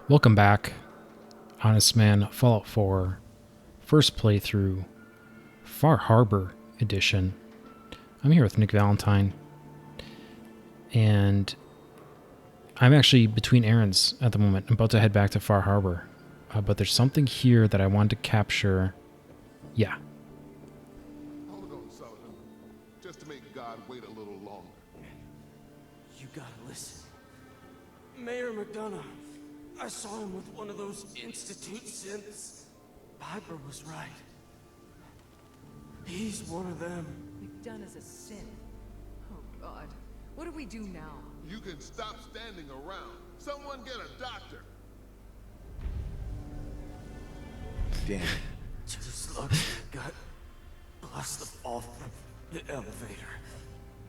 Welcome back, Honestman, Fallout 4, first playthrough, Far Harbor edition. I'm here with Nick Valentine, and I'm actually between errands at the moment. I'm about to head back to Far Harbor, but there's something here that I wanted to capture. Yeah. Hold on, Sullivan. Just to make God wait a little longer. You gotta listen. Mayor McDonough, I saw him with one of those Institute synths. Piper was right. He's one of them. McDonough's a sin. Oh, God. What do we do now? You can stop standing around. Someone get a doctor. Damn. Just lucky I got blasted off the elevator.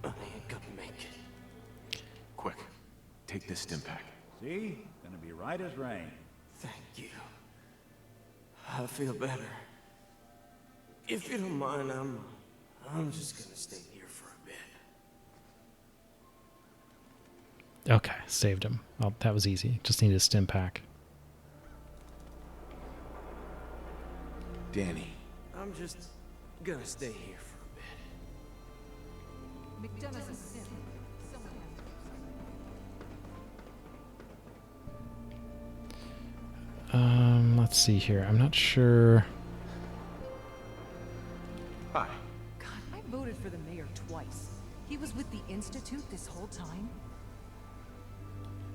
I ain't gonna make it. Quick, take this stim pack. See? Gonna be right as rain. Thank you. I feel better. If you don't mind, I'm just gonna stay here for a bit. Okay, saved him. Well, that was easy. Just needed a stim pack. Danny. I'm just gonna stay here for a bit. McDonough's a sin. Someone has to do something. Let's see here. I'm not sure. Hi. God, I voted for the mayor twice. He was with the Institute this whole time?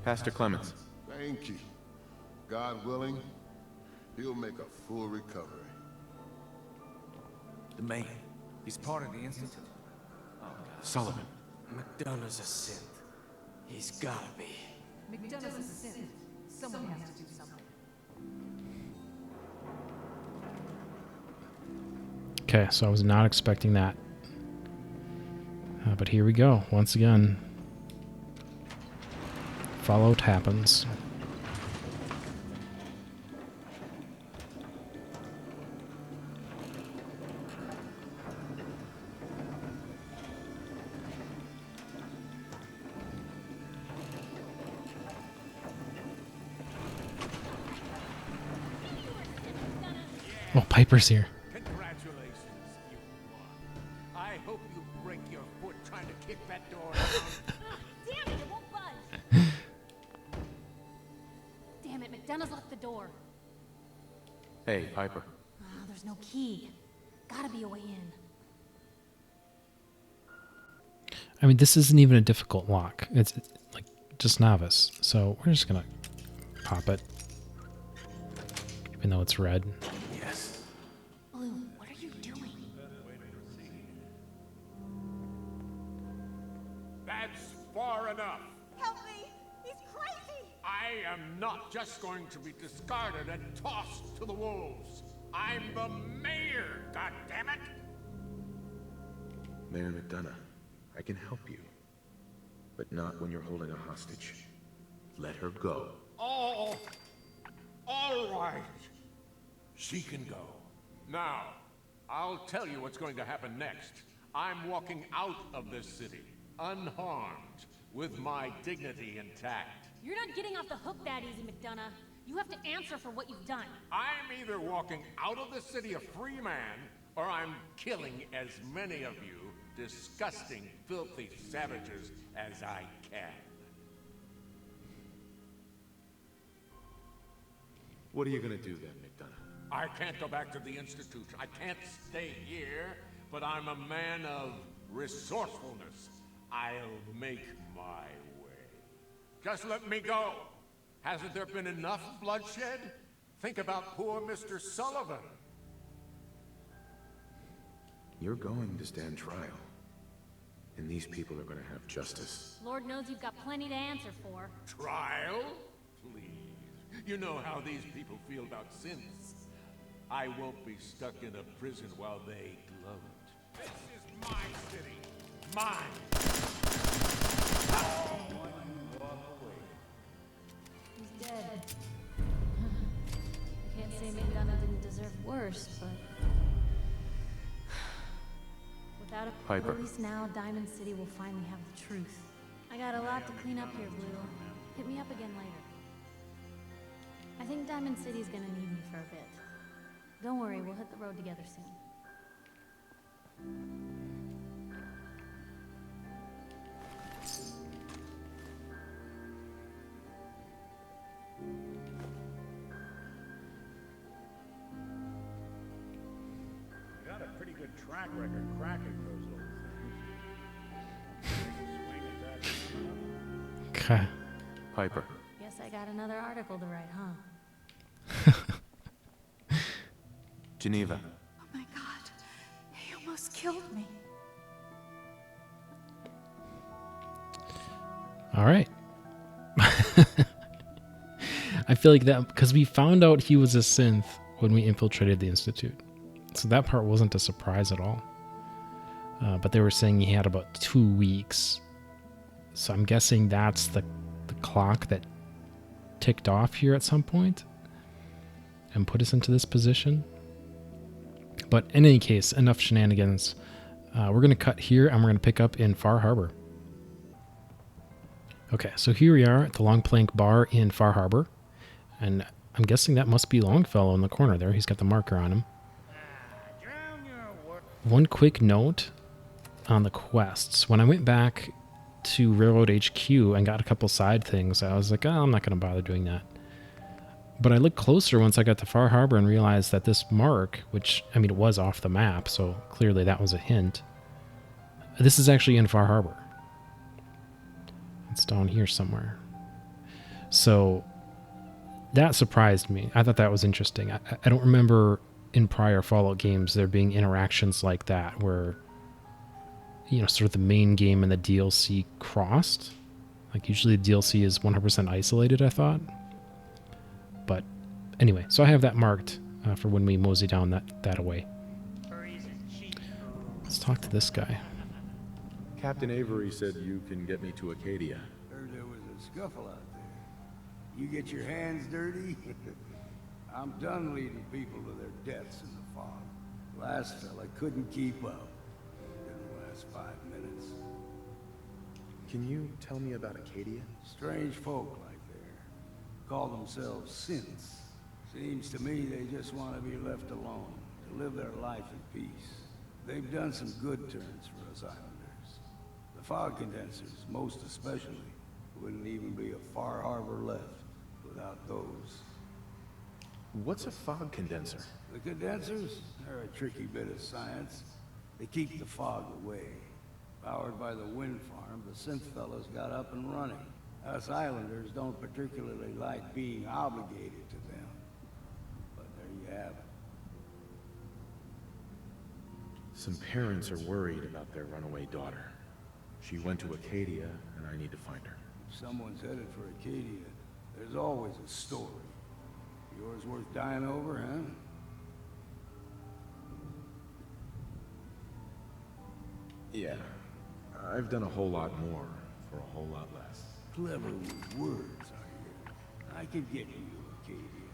Pastor Clemens. Thank you. God willing, he'll make a full recovery. The mayor. He's part of the Institute. Sullivan. McDonough's a synth. He's gotta be. McDonough's a sin. Someone has to do something. Okay, so I was not expecting that. But here we go. Once again, Fallout happens. Oh, Piper's here. Congratulations, you won. I hope you break your foot trying to kick that door down. Damn it, it won't budge. Damn it, McDonough's left the door. Hey, Piper. There's no key. Gotta be a way in. I mean, this isn't even a difficult lock. It's like just novice. So we're just gonna pop it, even though it's red. Yes. Blue, what are you doing? That's far enough. Help me! He's crazy! I am not just going to be discarded and tossed to the wolves. I'm the mayor, goddammit! Mayor McDonough, I can help you. But not when you're holding a hostage. Let her go. Oh, all right. She can go. Now, I'll tell you what's going to happen next. I'm walking out of this city, unharmed, with my dignity intact. You're not getting off the hook that easy, McDonough. You have to answer for what you've done. I'm either walking out of the city a free man, or I'm killing as many of you disgusting, filthy savages as I can. What are you gonna do then, McDonough? I can't go back to the Institute. I can't stay here, but I'm a man of resourcefulness. I'll make my way. Just let me go. Hasn't there been enough bloodshed? Think about poor Mr. Sullivan. You're going to stand trial. And these people are gonna have justice. Lord knows you've got plenty to answer for. Trial? Please. You know how these people feel about sins. I won't be stuck in a prison while they gloat. This is my city. Mine. He's dead. I can't say McDonough didn't deserve worse, but... Without a Piper. police now, Diamond City will finally have the truth. I got a lot to clean up here, Blue. Hit me up again later. I think Diamond City's gonna need me for a bit. Don't worry, we'll hit the road together soon. You got a pretty good track record cracking those old things. Swing at that. Okay. Piper. Guess I got another article to write, huh? Geneva. Oh my god. He almost killed me. All right. I feel like that because we found out he was a synth when we infiltrated the Institute. So that part wasn't a surprise at all. But they were saying he had about 2 weeks. So I'm guessing that's the clock that ticked off here at some point and put us into this position. But in any case, enough shenanigans. We're going to cut here and we're going to pick up in Far Harbor. Okay, so here we are at the Long Plank Bar in Far Harbor. And I'm guessing that must be Longfellow in the corner there. He's got the marker on him. One quick note on the quests. When I went back to Railroad HQ and got a couple side things, I was like, oh, I'm not going to bother doing that. But I looked closer once I got to Far Harbor and realized that this mark, which, I mean, it was off the map, so clearly that was a hint. This is actually in Far Harbor. It's down here somewhere. So that surprised me. I thought that was interesting. I don't remember in prior Fallout games there being interactions like that where, you know, sort of the main game and the DLC crossed. Like usually the DLC is 100% isolated, I thought. But anyway, so I have that marked for when we mosey down that away. Let's talk to this guy. Captain Avery said you can get me to Acadia. Heard there was a scuffle out there. You get your hands dirty? I'm done leading people to their deaths in the fog. Last fella couldn't keep up. Didn't last 5 minutes. Can you tell me about Acadia? Strange folk like there. Call themselves synths. Seems to me they just want to be left alone, to live their life in peace. They've done some good turns for us islanders. The fog condensers, most especially, wouldn't even be a Far Harbor left without those. What's a fog condenser? The condensers are a tricky bit of science. They keep the fog away. Powered by the wind farm, the synth fellows got up and running. Us islanders don't particularly like being obligated to them. But there you have it. Some parents are worried about their runaway daughter. She went to Acadia, and I need to find her. If someone's headed for Acadia, there's always a story. Yours worth dying over, huh? Yeah. I've done a whole lot more for a whole lot less. Clever with words, are you? I can get you to Acadia.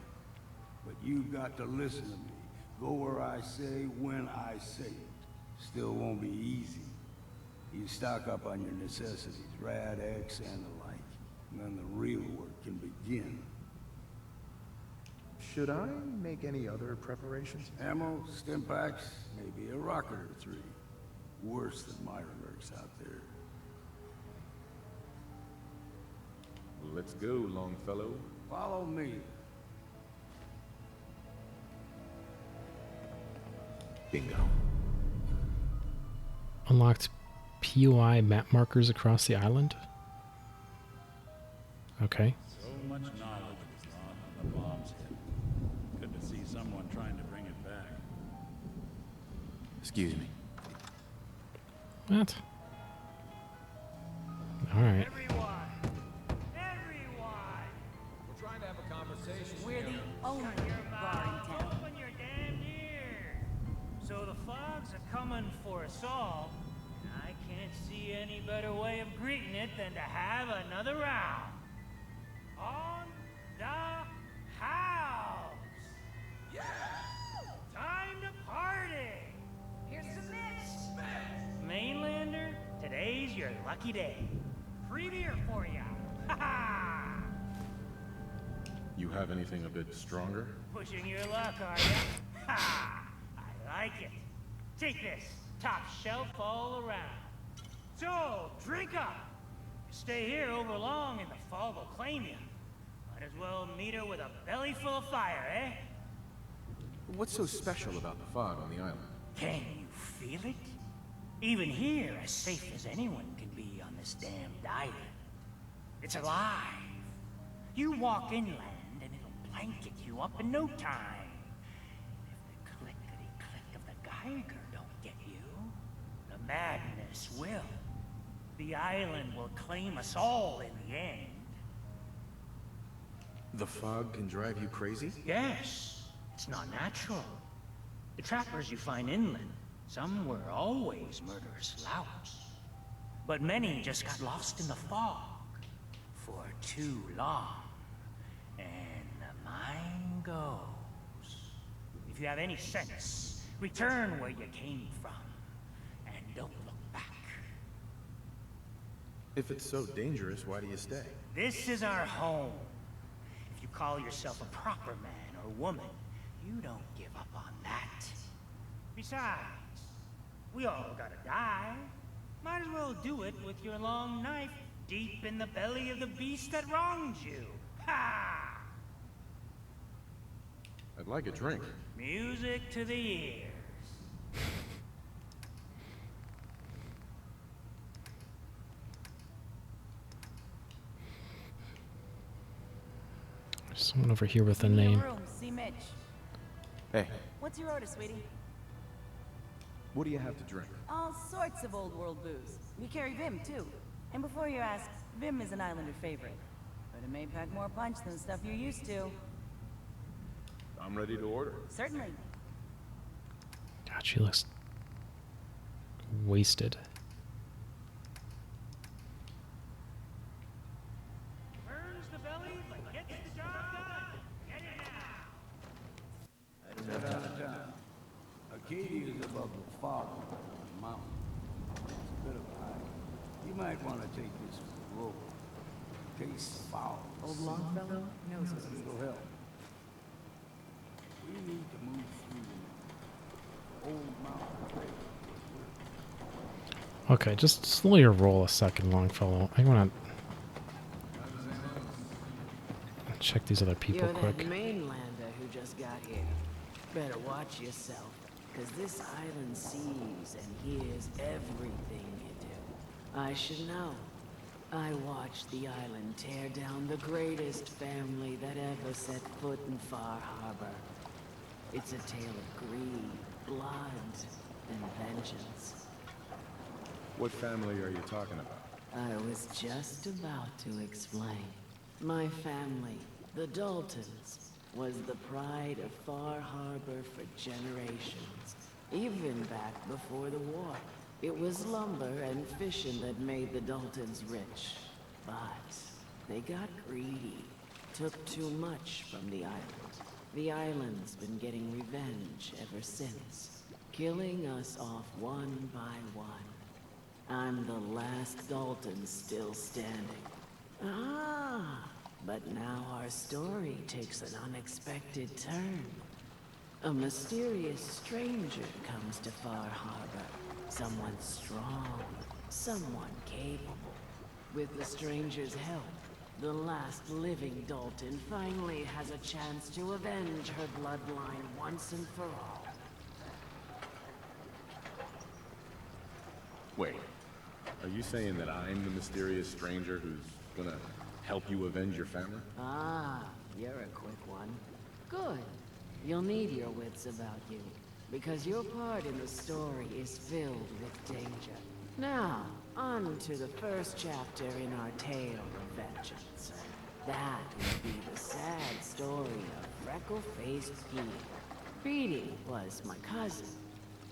But you've got to listen to me. Go where I say, when I say it. Still won't be easy. You stock up on your necessities, Rad X and the like. And then the real work can begin. Should I make any other preparations? Ammo, stim packs, maybe a rocket or 3. Worse than my lurks out there. Let's go, Longfellow. Follow me. Bingo. Unlocked POI map markers across the island. Okay. So much knowledge was lost when the bombs hit. Good to see someone trying to bring it back. Excuse me. What? All right. Everyone! We're trying to have a conversation. We're the only bar in town. Open your damn ears! So the fogs are coming for us all. I can't see any better way of greeting it than to have another round. On the house! Yeah! Time to party! Here's some Mitch. Mainlander, today's your lucky day. Free beer for ya. Ha ha! You have anything a bit stronger? Pushing your luck, are you? Ha! I like it. Take this. Top shelf all around. So, drink up. You stay here over long and the fog will claim you. Might as well meet her with a belly full of fire, eh? What's so special about the fog on the island? Can you feel it? Even here, as safe as anyone can be on this damned island. It's alive. You walk inland and it'll blanket you up in no time. If the clickety-click of the Geiger don't get you, the madness will. The island will claim us all in the end. The fog can drive you crazy? Yes, it's not natural. The trappers you find inland, some were always murderous louts. But many just got lost in the fog for too long. And the mind goes. If you have any sense, return where you came from. And don't look back. If it's so dangerous, why do you stay? This is our home. If you call yourself a proper man or woman, you don't give up on that. Besides, we all gotta die. Might as well do it with your long knife deep in the belly of the beast that wronged you. Ha! I'd like a drink. Music to the ears. There's someone over here with a Give me name. room, see Mitch. Hey, What's your order, sweetie? what do you have to drink? All sorts of old world booze. We carry Vim, too. And before you ask, Vim is an Islander favorite. But it may pack more punch than stuff you're used to. I'm ready to order. Certainly. God, she looks wasted. Burns the belly, but gets the job done. Get it now. Head out of town. Acadia is above the fog on the mountain. It's a bit of a hike. You might want to take this rope. Tastes foul. Old Longfellow knows what he's It'll help. We need to move through old mountain trail. Okay, just slow your roll a second, Longfellow. I want to check these other people You're quick. that mainlander who just got here. Better watch yourself, because this island sees and hears everything you do. I should know. I watched the island tear down the greatest family that ever set foot in Far Harbor. It's a tale of greed, blood, and vengeance. What family are you talking about? I was just about to explain. My family, the Daltons, was the pride of Far Harbor for generations, even back before the war. It was lumber and fishing that made the Daltons rich. But they got greedy, took too much from the island. The island's been getting revenge ever since, killing us off one by one. I'm the last Dalton still standing. Ah, but now our story takes an unexpected turn. A mysterious stranger comes to Far Harbor. Someone strong, someone capable. With the stranger's help, the last living Dalton finally has a chance to avenge her bloodline once and for all. Wait, are you saying that I'm the mysterious stranger who's gonna help you avenge your family? Ah, you're a quick one. Good. You'll need your wits about you, because your part in the story is filled with danger. Now, on to the first chapter in our tale of vengeance. That would be the sad story of freckle-faced Petey. Petey was my cousin.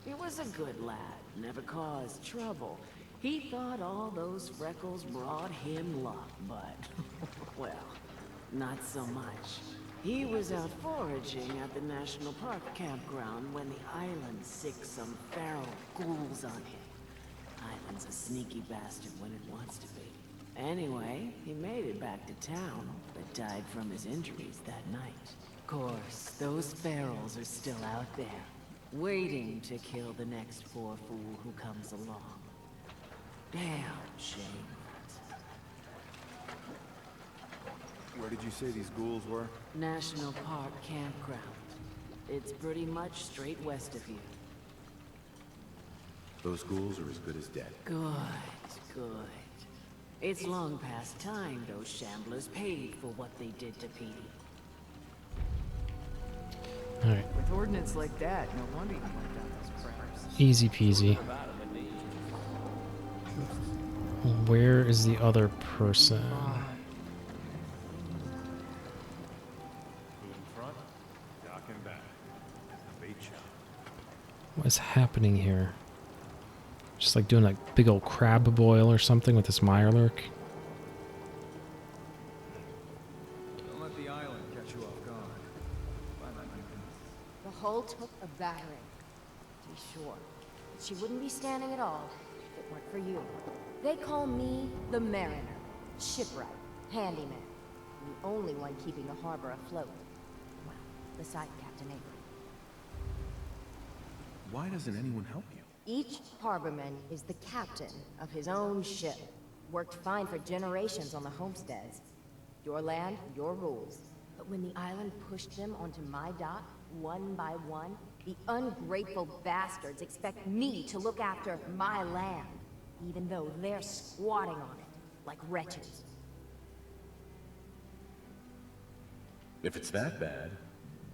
He was a good lad, never caused trouble. He thought all those freckles brought him luck, but, well, not so much. He was out foraging at the National Park campground when the island sicked some feral ghouls on him. Island's a sneaky bastard when it wants to be. Anyway, he made it back to town, but died from his injuries that night. Of course, those ferals are still out there, waiting to kill the next poor fool who comes along. Damn shame. Where did you say these ghouls were? National Park Campground. It's pretty much straight west of here. Those ghouls are as good as dead. Good, good. It's long past time those shamblers paid for what they did to Petey. Alright. With ordnance like that, no wonder you went down those prayers. Easy peasy. Where is the other person? What is happening here? Just like doing like big old crab boil or something with this Mirelurk. Don't let the island catch you off guard. The hull took a battering, to be sure. But she wouldn't be standing at all if it weren't for you. They call me the Mariner, shipwright, handyman, and the only one keeping the harbor afloat. Well, beside Captain Avery. Why doesn't anyone help you? Each harborman is the captain of his own ship. Worked fine for generations on the homesteads. Your land, your rules. But when the island pushed them onto my dock, one by one, the ungrateful bastards expect me to look after my land, even though they're squatting on it, like wretches. If it's that bad,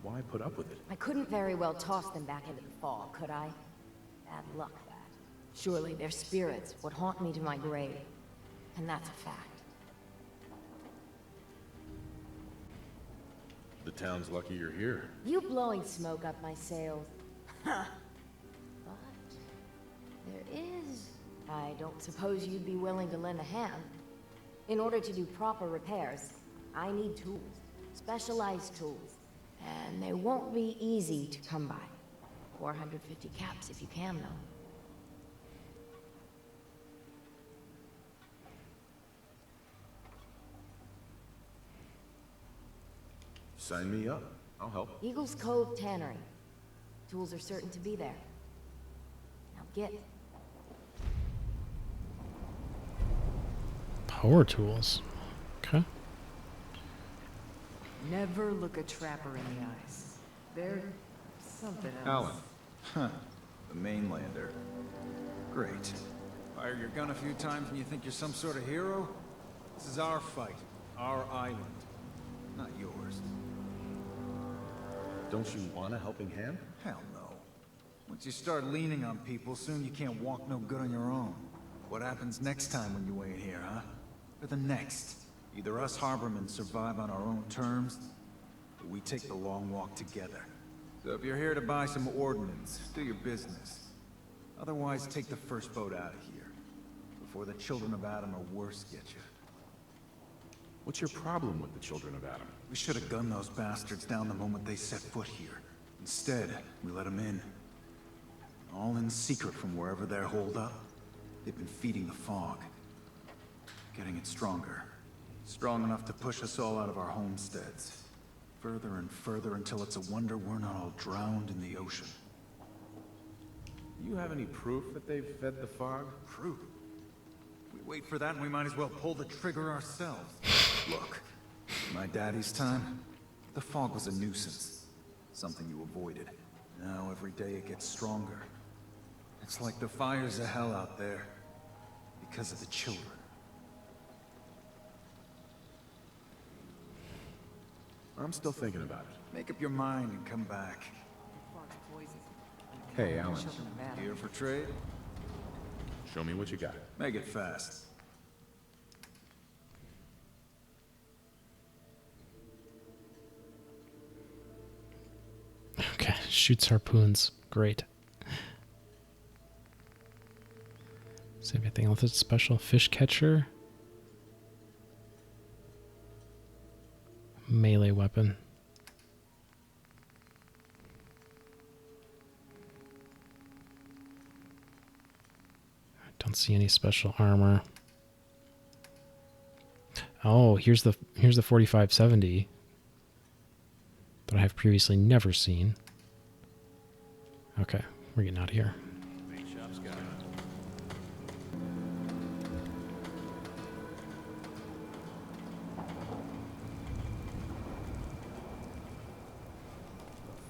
why put up with it? I couldn't very well toss them back into the fog, could I? Bad luck, that. Surely their spirits would haunt me to my grave. And that's a fact. The town's lucky you're here. You blowing smoke up my sails. But there is... I don't suppose you'd be willing to lend a hand. In order to do proper repairs, I need tools. Specialized tools. And they won't be easy to come by. 450 caps if you can, though. Sign me up. I'll help. Eagle's Cove Tannery. Tools are certain to be there. Now get. Power tools. Okay. Never look a trapper in the eyes. They're something else. Alan. Huh. The mainlander. Great. Fire your gun a few times and you think you're some sort of hero? This is our fight. Our island. Not yours. Don't you want a helping hand? Hell no. Once you start leaning on people, soon you can't walk no good on your own. What happens next time when you ain't here, huh? Or the next? Either us harbormen survive on our own terms, or we take the long walk together. So if you're here to buy some ordnance, do your business. Otherwise, take the first boat out of here, before the children of Adam or worse get you. What's your problem with the children of Adam? We should have gunned those bastards down the moment they set foot here. Instead, we let them in. All in secret from wherever they're holed up. They've been feeding the fog. Getting it stronger. Strong enough to push us all out of our homesteads. Further and further until it's a wonder we're not all drowned in the ocean. You have any proof that they've fed the fog? Proof? We wait for that and we might as well pull the trigger ourselves. Look, in my daddy's time, the fog was a nuisance. Something you avoided. Now every day it gets stronger. It's like the fires of hell out there. Because of the children. I'm still thinking about it. Make up your mind and come back. Hey, Alan. Here for trade? Show me what you got. Make it fast. Okay, shoots harpoons. Great. Is there anything else that's special? Fish catcher. Melee weapon. Don't see any special armor. Oh, here's the 4570 that I have previously never seen. Okay, we're getting out of here. Main shop's got it.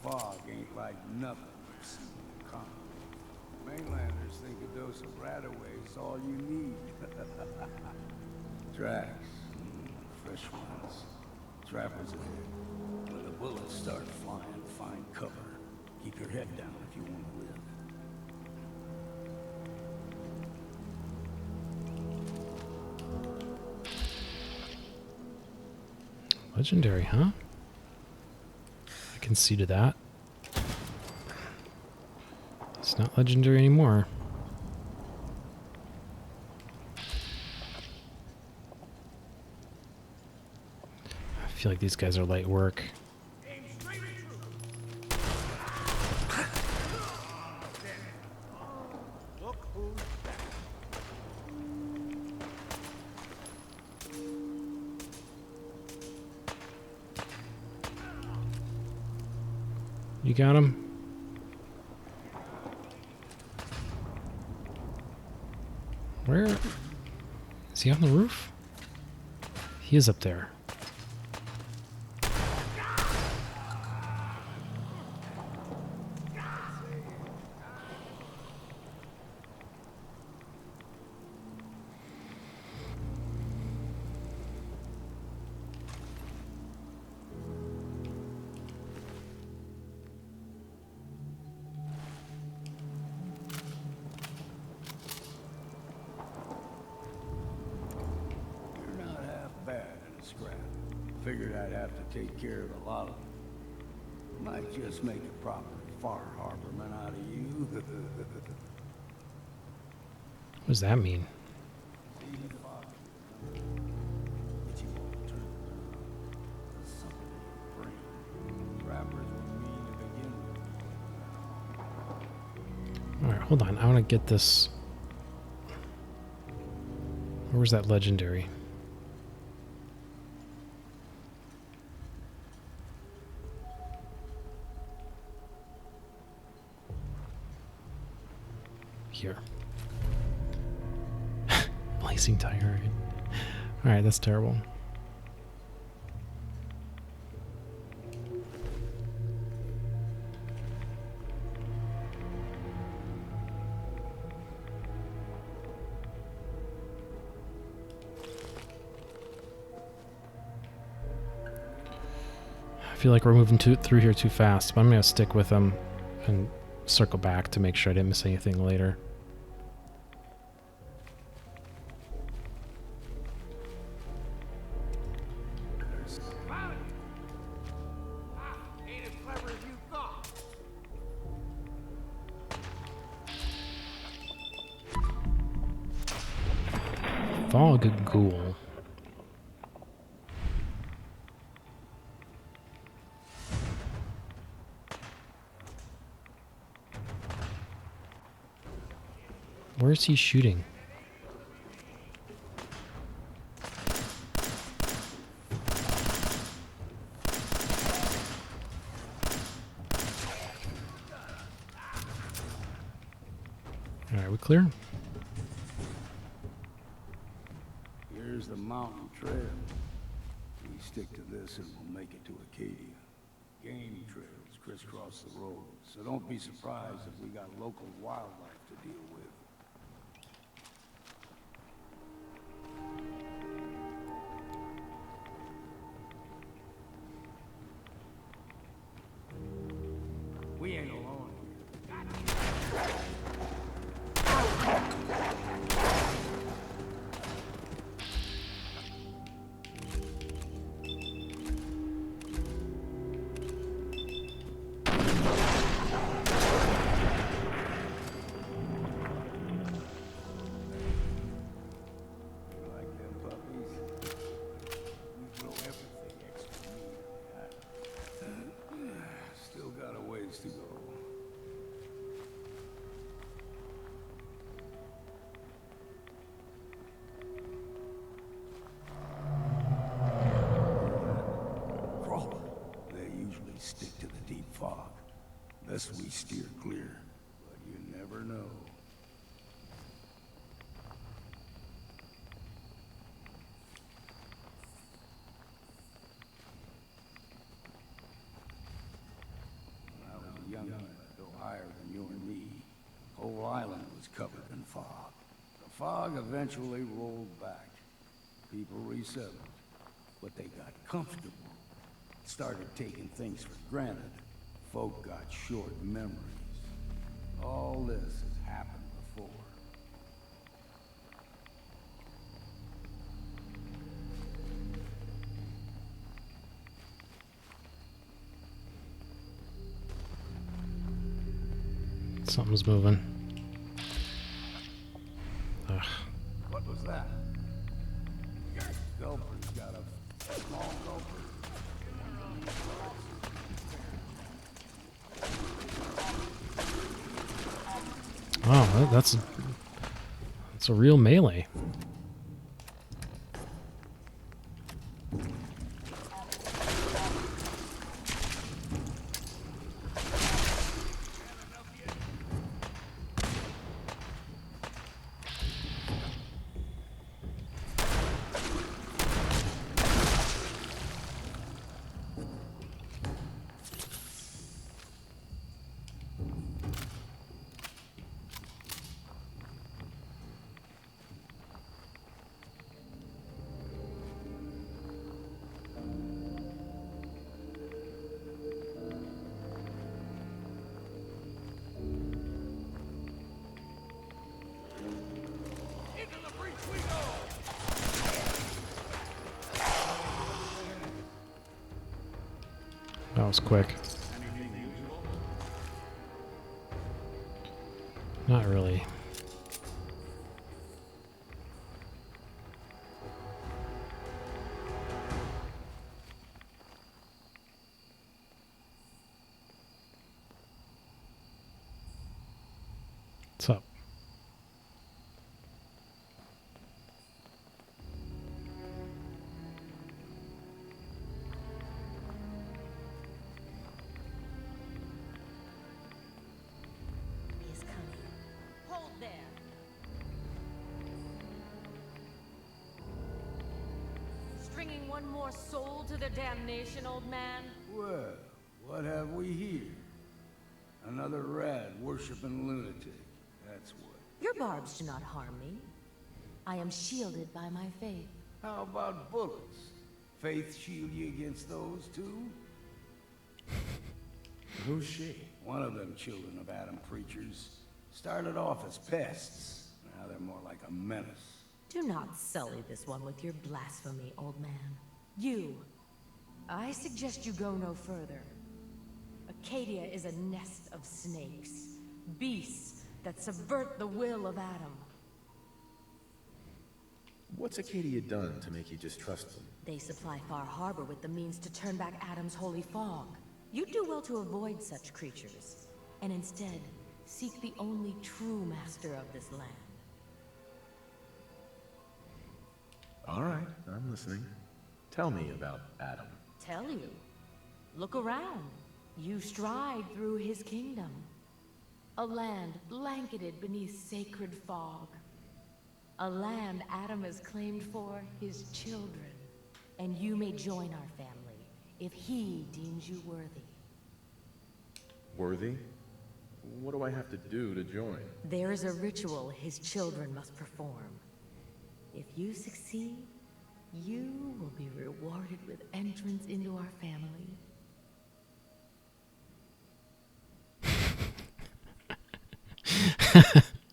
The fog ain't like nothing you've seen in common. Mainlanders think a dose of Radaway's all you need. Tracks, fresh ones. Trappers ahead. When the bullets start flying, find cover. Keep your head down if you want to live. Legendary, huh? I can see to that. It's not legendary anymore. I feel like these guys are light work. You got him? Where? Is he on the roof? He is up there. Figured I'd have to take care of a lot of them. Might just make a proper far harborman out of you. What does that mean? Alright, hold on. I want to get this. Where's that legendary? Here. Blazing tire. Alright, that's terrible. I feel like we're moving through here too fast, but I'm going to stick with them and circle back to make sure I didn't miss anything later. Fog Ghoul. Where is he shooting? All right, we clear? Here's the mountain trail. We stick to this and we'll make it to Acadia. Game trails crisscross the road, so don't be surprised if we got local wildlife to deal with. We ain't alone here. Like them always stick to the deep fog. Lest we steer clear. But you never know. When I was a young man, no higher than you and me, the whole island was covered in fog. The fog eventually rolled back. People resettled, but they got comfortable. Started taking things for granted. Folk got short memories. All this has happened before. Something's moving. Ugh. What was that? Gulper's got a small gulper. Oh, that's a real melee. That was quick. Not really. What's up? Stringing one more soul to their damnation, old man? Well, what have we here? Another rad-worshipping lunatic. That's what. Your barbs do not harm me. I am shielded by my faith. How about bullets? Faith shield you against those, too? Who's she? One of them children of Adam preachers. Started off as pests. Now they're more like a menace. Do not sully this one with your blasphemy, old man. You. I suggest you go no further. Acadia is a nest of snakes. Beasts that subvert the will of Adam. What's Acadia done to make you distrust them? They supply Far Harbor with the means to turn back Adam's holy fog. You'd do well to avoid such creatures, and instead seek the only true master of this land. All right, I'm listening. Tell me about Adam. Tell you. Look around. You stride through his kingdom. A land blanketed beneath sacred fog. A land Adam has claimed for his children. And you may join our family if he deems you worthy. Worthy? What do I have to do to join? There is a ritual his children must perform. If you succeed, you will be rewarded with entrance into our family.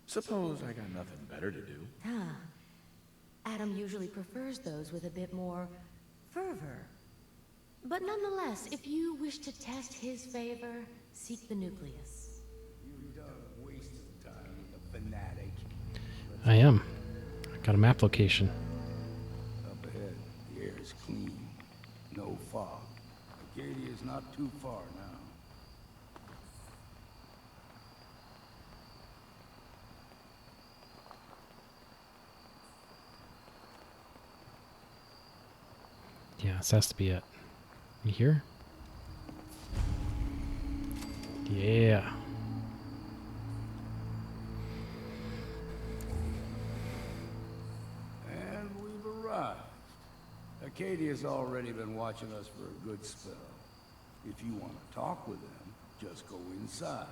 Suppose I got nothing better to do. Huh. Adam usually prefers those with a bit more fervor. But nonetheless, if you wish to test his favor, seek the nucleus. You've done a waste of time with a fanatic. I am. I got a map location. Up ahead, the air is clean. No fog. Acadia is not too far now. Yeah, this has to be it. You hear? Yeah. And we've arrived. Acadia's already been watching us for a good spell. If you want to talk with them, just go inside.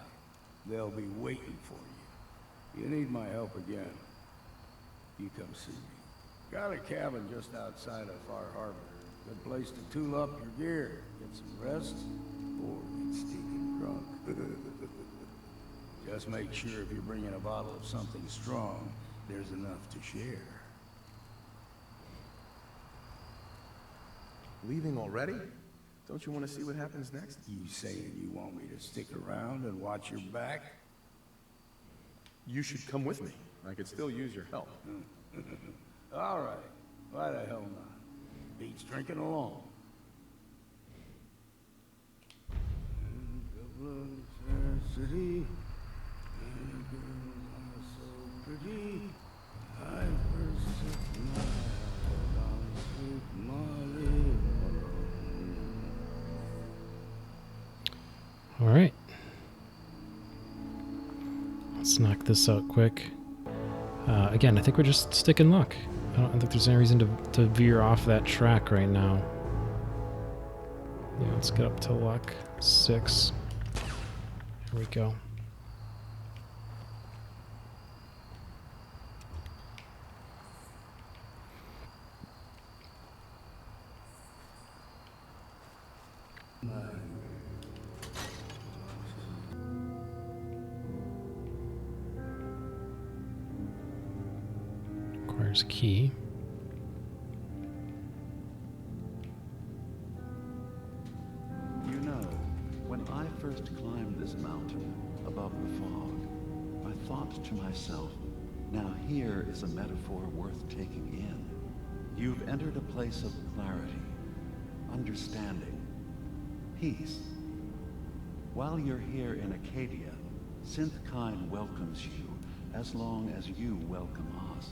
They'll be waiting for you. You need my help again, you come see me. Got a cabin just outside of Far Harbor. Good place to tool up your gear, get some rest, or get stinking drunk. Just make sure if you're bringing a bottle of something strong, there's enough to share. Leaving already? Don't you want to see what happens next? You saying you want me to stick around and watch your back? You should come with me. I could still use your help. All right. Why the hell not? Beats drinking alone. City, and girls are so pretty. I first set my eyes on sweet Molly. All right. Let's knock this out quick. Again, I think we're just sticking luck. I don't think there's any reason to veer off that track right now. Yeah, let's get up to luck 6. Here we go. Requires key. You know, when I first climbed this mountain above the fog, I thought to myself, now here is a metaphor worth taking in. You've entered a place of clarity, understanding, peace. While you're here in Acadia, Synthkind welcomes you as long as you welcome us.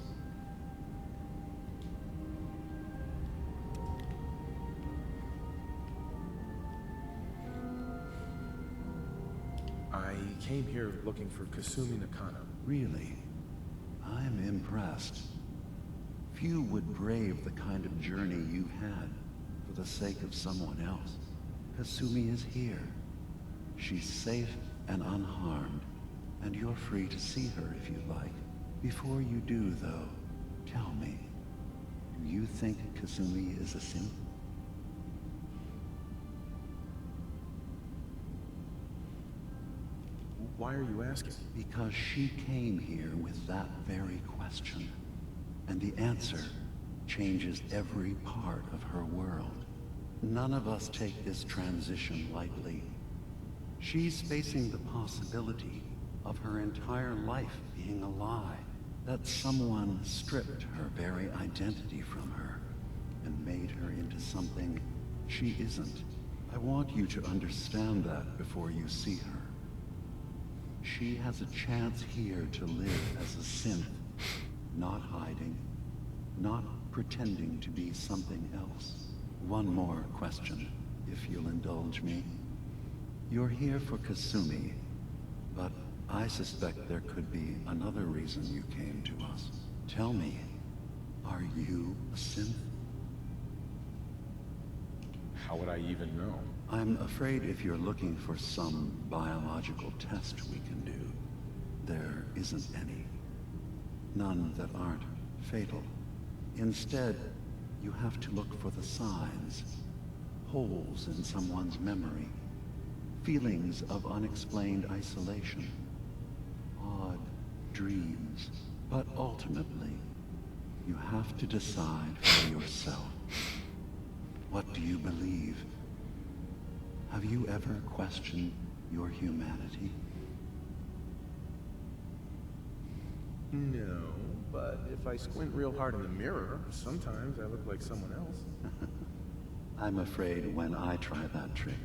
I came here looking for Kasumi Nakano. Really? I'm impressed. Few would brave the kind of journey you've had for the sake of someone else. Kasumi is here. She's safe and unharmed, and you're free to see her if you like. Before you do, though, tell me, do you think Kasumi is a synth? Why are you asking? Because she came here with that very question. And the answer changes every part of her world. None of us take this transition lightly. She's facing the possibility of her entire life being a lie. That someone stripped her very identity from her and made her into something she isn't. I want you to understand that before you see her. She has a chance here to live as a synth, not hiding, not pretending to be something else. One more question, if you'll indulge me. You're here for Kasumi, but I suspect there could be another reason you came to us. Tell me, are you a synth? How would I even know? I'm afraid if you're looking for some biological test we can do, there isn't any. None that aren't fatal. Instead, you have to look for the signs, holes in someone's memory, feelings of unexplained isolation, odd dreams. But ultimately, you have to decide for yourself. What do you believe? Have you ever questioned your humanity? No, but if I squint real hard in the mirror, sometimes I look like someone else. I'm afraid when I try that trick,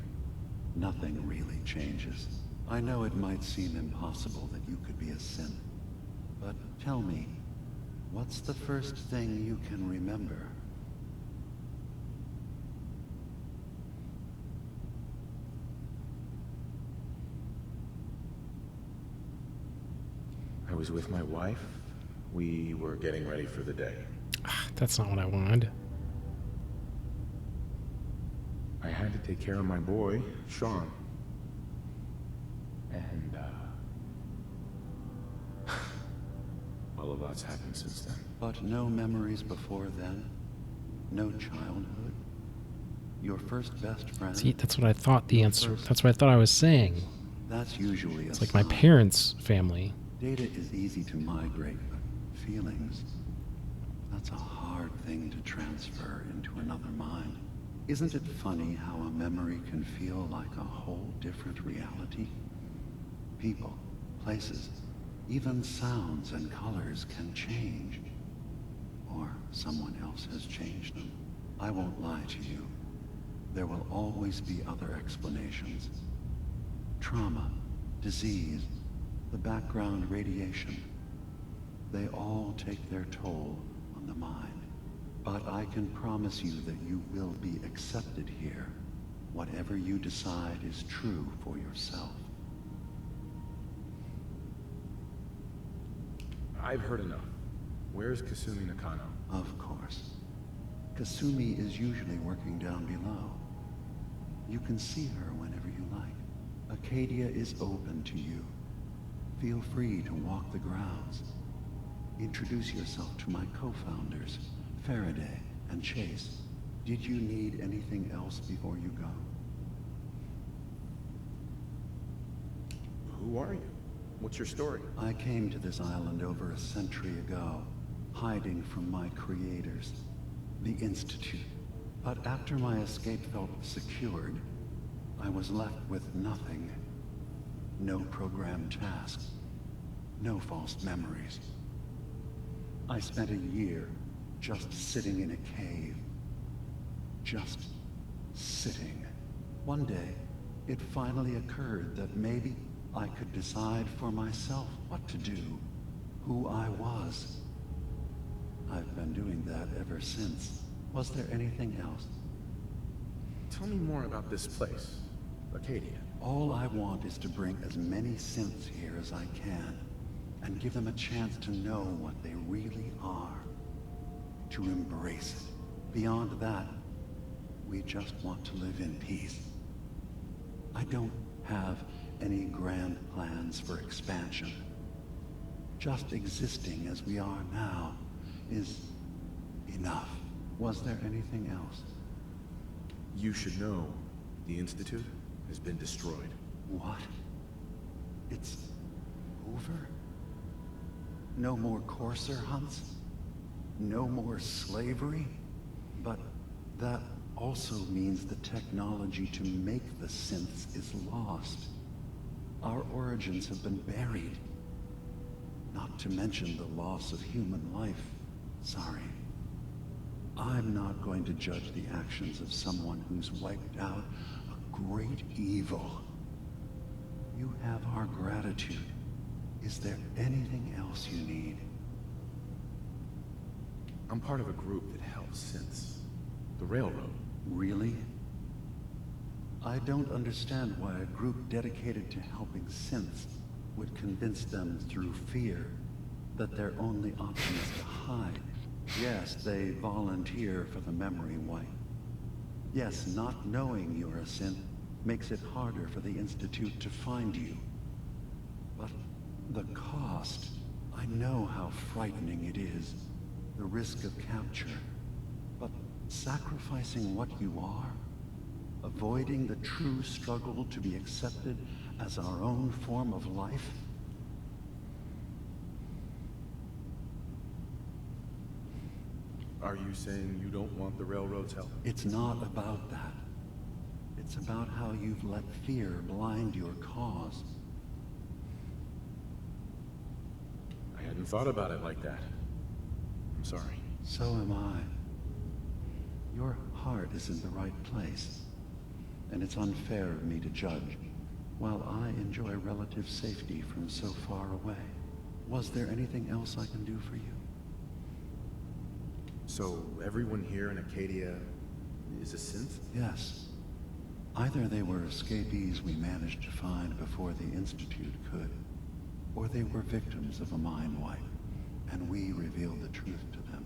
nothing really changes. I know it might seem impossible that you could be a synth, but tell me, what's the first thing you can remember? was with my wife, we were getting ready for the day. That's not what I wanted. I had to take care of my boy, Sean. And, well, a lot's happened since then. But no memories before then? No childhood? Your first best friend? See, that's what I thought the answer. That's what I thought I was saying. That's usually it's like my parents' family. Data is easy to migrate, but feelings, that's a hard thing to transfer into another mind. Isn't it funny how a memory can feel like a whole different reality? People, places, even sounds and colors can change. Or someone else has changed them. I won't lie to you. There will always be other explanations. Trauma, disease, the background radiation. They all take their toll on the mind. But I can promise you that you will be accepted here. Whatever you decide is true for yourself. I've heard enough. Where's Kasumi Nakano? Of course. Kasumi is usually working down below. You can see her whenever you like. Acadia is open to you. Feel free to walk the grounds. Introduce yourself to my co-founders, Faraday and Chase. Did you need anything else before you go? Who are you? What's your story? I came to this island over a century ago, hiding from my creators, the Institute. But after my escape felt secured, I was left with nothing. No programmed tasks. No false memories. I spent a year just sitting in a cave. Just sitting. One day, it finally occurred that maybe I could decide for myself what to do, who I was. I've been doing that ever since. Was there anything else? Tell me more about this place, Acadia. All I want is to bring as many synths here as I can, and give them a chance to know what they really are. To embrace it. Beyond that, we just want to live in peace. I don't have any grand plans for expansion. Just existing as we are now is enough. Was there anything else? You should know, the Institute has been destroyed. What? It's over? No more courser hunts? No more slavery? But that also means the technology to make the synths is lost. Our origins have been buried. Not to mention the loss of human life. Sorry. I'm not going to judge the actions of someone who's wiped out a great evil. You have our gratitude. Is there anything else you need? I'm part of a group that helps synths. The Railroad. Really? I don't understand why a group dedicated to helping synths would convince them through fear that their only option is to hide. Yes, they volunteer for the memory wipe. Yes, not knowing you're a synth makes it harder for the Institute to find you. But the cost, I know how frightening it is. The risk of capture. But sacrificing what you are, avoiding the true struggle to be accepted as our own form of life? Are you saying you don't want the Railroad's help? It's not about that. It's about how you've let fear blind your cause. I hadn't thought about it like that. I'm sorry. So am I. Your heart is in the right place, and it's unfair of me to judge, while I enjoy relative safety from so far away. Was there anything else I can do for you? So, everyone here in Acadia is a synth? Yes. Either they were escapees we managed to find before the Institute could, or they were victims of a mind wipe, and we revealed the truth to them.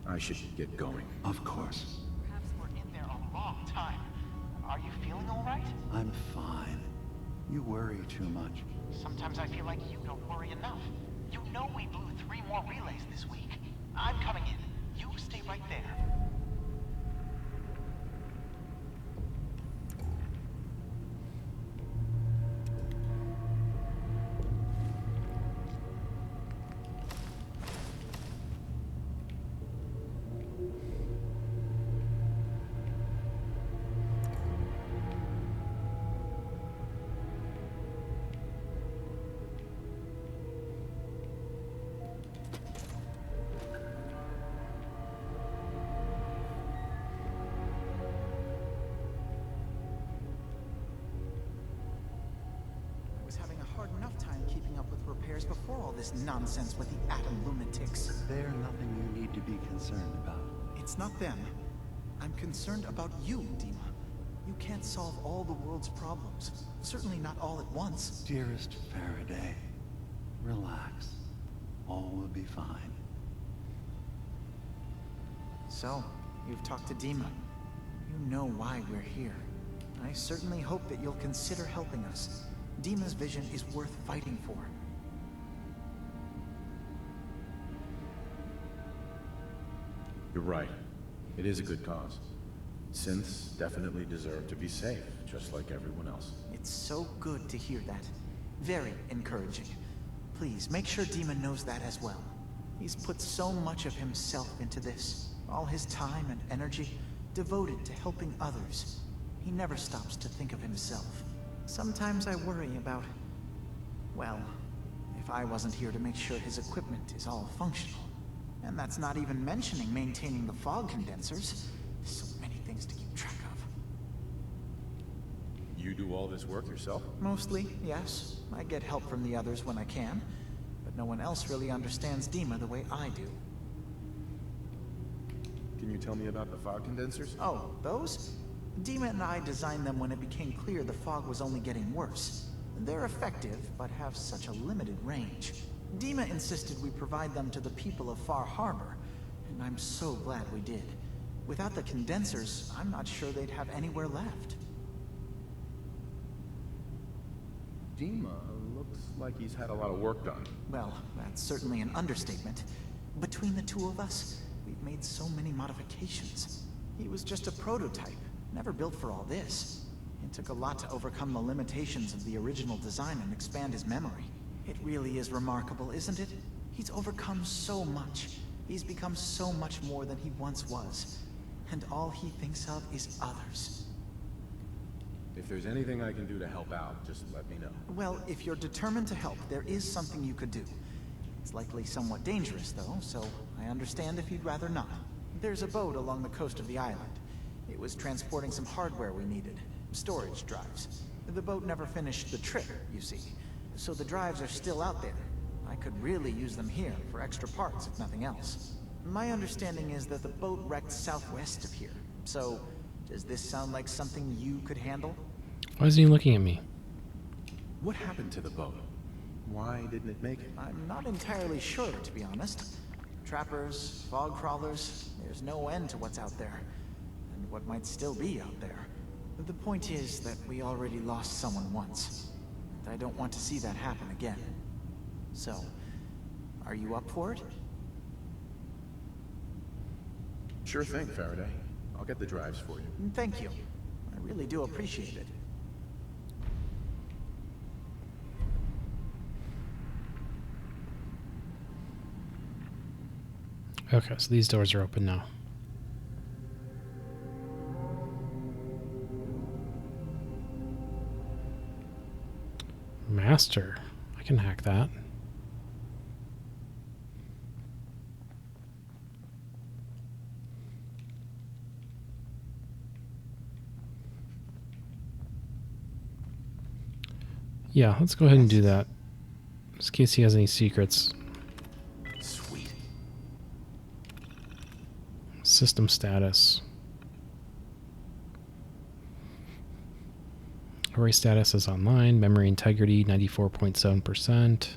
I should get going. Of course. Perhaps we're in there a long time. Are you feeling all right? I'm fine. You worry too much. Sometimes I feel like you don't worry enough. You know we blew 3 more relays this week. I'm coming in. You stay right there. Having a hard enough time keeping up with repairs before all this nonsense with the atom lunatics. They're nothing you need to be concerned about. It's not them. I'm concerned about you, DiMA. You can't solve all the world's problems. Certainly not all at once. Dearest Faraday, relax. All will be fine. So, you've talked to DiMA. You know why we're here. I certainly hope that you'll consider helping us. DiMA's vision is worth fighting for. You're right. It is a good cause. Synths definitely deserve to be safe, just like everyone else. It's so good to hear that. Very encouraging. Please, make sure DiMA knows that as well. He's put so much of himself into this. All his time and energy devoted to helping others. He never stops to think of himself. Sometimes I worry about, well, if I wasn't here to make sure his equipment is all functional. And that's not even mentioning maintaining the fog condensers. So many things to keep track of. You do all this work yourself? Mostly, yes. I get help from the others when I can. But no one else really understands DiMA the way I do. Can you tell me about the fog condensers? Oh, those? DiMA and I designed them when it became clear the fog was only getting worse. They're effective, but have such a limited range. DiMA insisted we provide them to the people of Far Harbor, and I'm so glad we did. Without the condensers, I'm not sure they'd have anywhere left. DiMA looks like he's had a lot of work done. Well, that's certainly an understatement. Between the two of us, we've made so many modifications. He was just a prototype. Never built for all this. It took a lot to overcome the limitations of the original design and expand his memory. It really is remarkable, isn't it? He's overcome so much. He's become so much more than he once was. And all he thinks of is others. If there's anything I can do to help out, just let me know. Well, if you're determined to help, there is something you could do. It's likely somewhat dangerous, though, so I understand if you'd rather not. There's a boat along the coast of the island. It was transporting some hardware we needed. Storage drives. The boat never finished the trip, you see. So the drives are still out there. I could really use them here for extra parts, if nothing else. My understanding is that the boat wrecked southwest of here. So, does this sound like something you could handle? Why isn't he looking at me? What happened to the boat? Why didn't it make it? I'm not entirely sure, to be honest. Trappers, fog crawlers, there's no end to what's out there. And what might still be out there. The point is that we already lost someone once. And I don't want to see that happen again. So, are you up for it? Sure thing, Faraday. I'll get the drives for you. Thank you. I really do appreciate it. Okay, so these doors are open now. Master. I can hack that. Yeah, let's go ahead and do that. Just in case he has any secrets. Sweet. System status. Array status is online. Memory integrity 94.7%.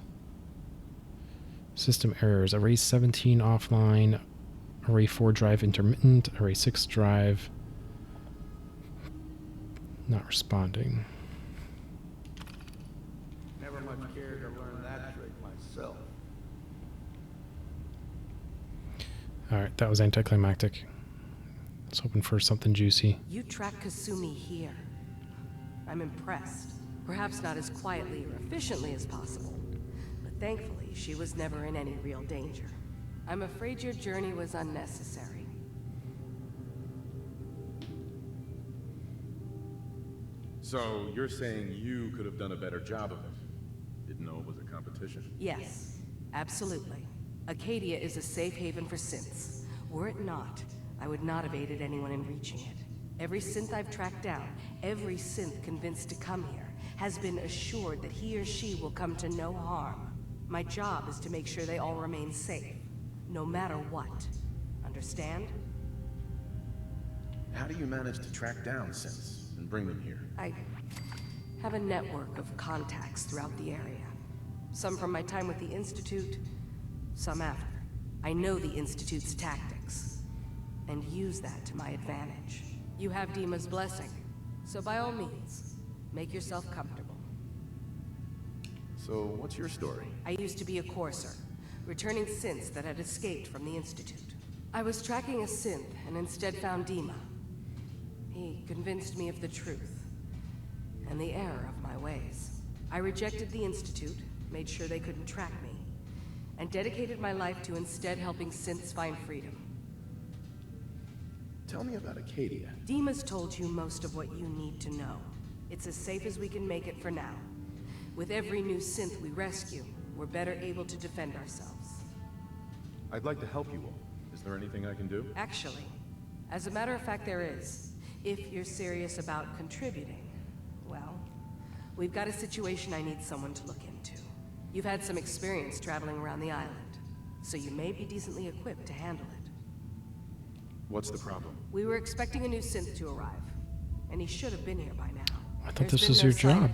System errors. Array 17 offline. Array 4 drive intermittent. Array 6 drive not responding. Never much cared to learn that trick myself. Alright, that was anticlimactic. Let's hoping for something juicy. You tracked Kasumi here. I'm impressed. Perhaps not as quietly or efficiently as possible, but thankfully she was never in any real danger. I'm afraid your journey was unnecessary. So, you're saying you could have done a better job of it? Didn't know it was a competition? Yes, absolutely. Acadia is a safe haven for synths. Were it not, I would not have aided anyone in reaching it. Every synth I've tracked down, every synth convinced to come here, has been assured that he or she will come to no harm. My job is to make sure they all remain safe, no matter what. Understand? How do you manage to track down synths and bring them here? I have a network of contacts throughout the area. Some from my time with the Institute, some after. I know the Institute's tactics, and use that to my advantage. You have DiMa's blessing, so by all means, make yourself comfortable. So, what's your story? I used to be a courser, returning synths that had escaped from the Institute. I was tracking a synth and instead found DiMa. He convinced me of the truth, and the error of my ways. I rejected the Institute, made sure they couldn't track me, and dedicated my life to instead helping synths find freedom. Tell me about Acadia. DiMa's told you most of what you need to know. It's as safe as we can make it for now. With every new synth we rescue, we're better able to defend ourselves. I'd like to help you all. Is there anything I can do? Actually, as a matter of fact, there is. If you're serious about contributing, well, we've got a situation I need someone to look into. You've had some experience traveling around the island, so you may be decently equipped to handle it. What's the problem? We were expecting a new synth to arrive, and he should have been here by now. I thought this was your job.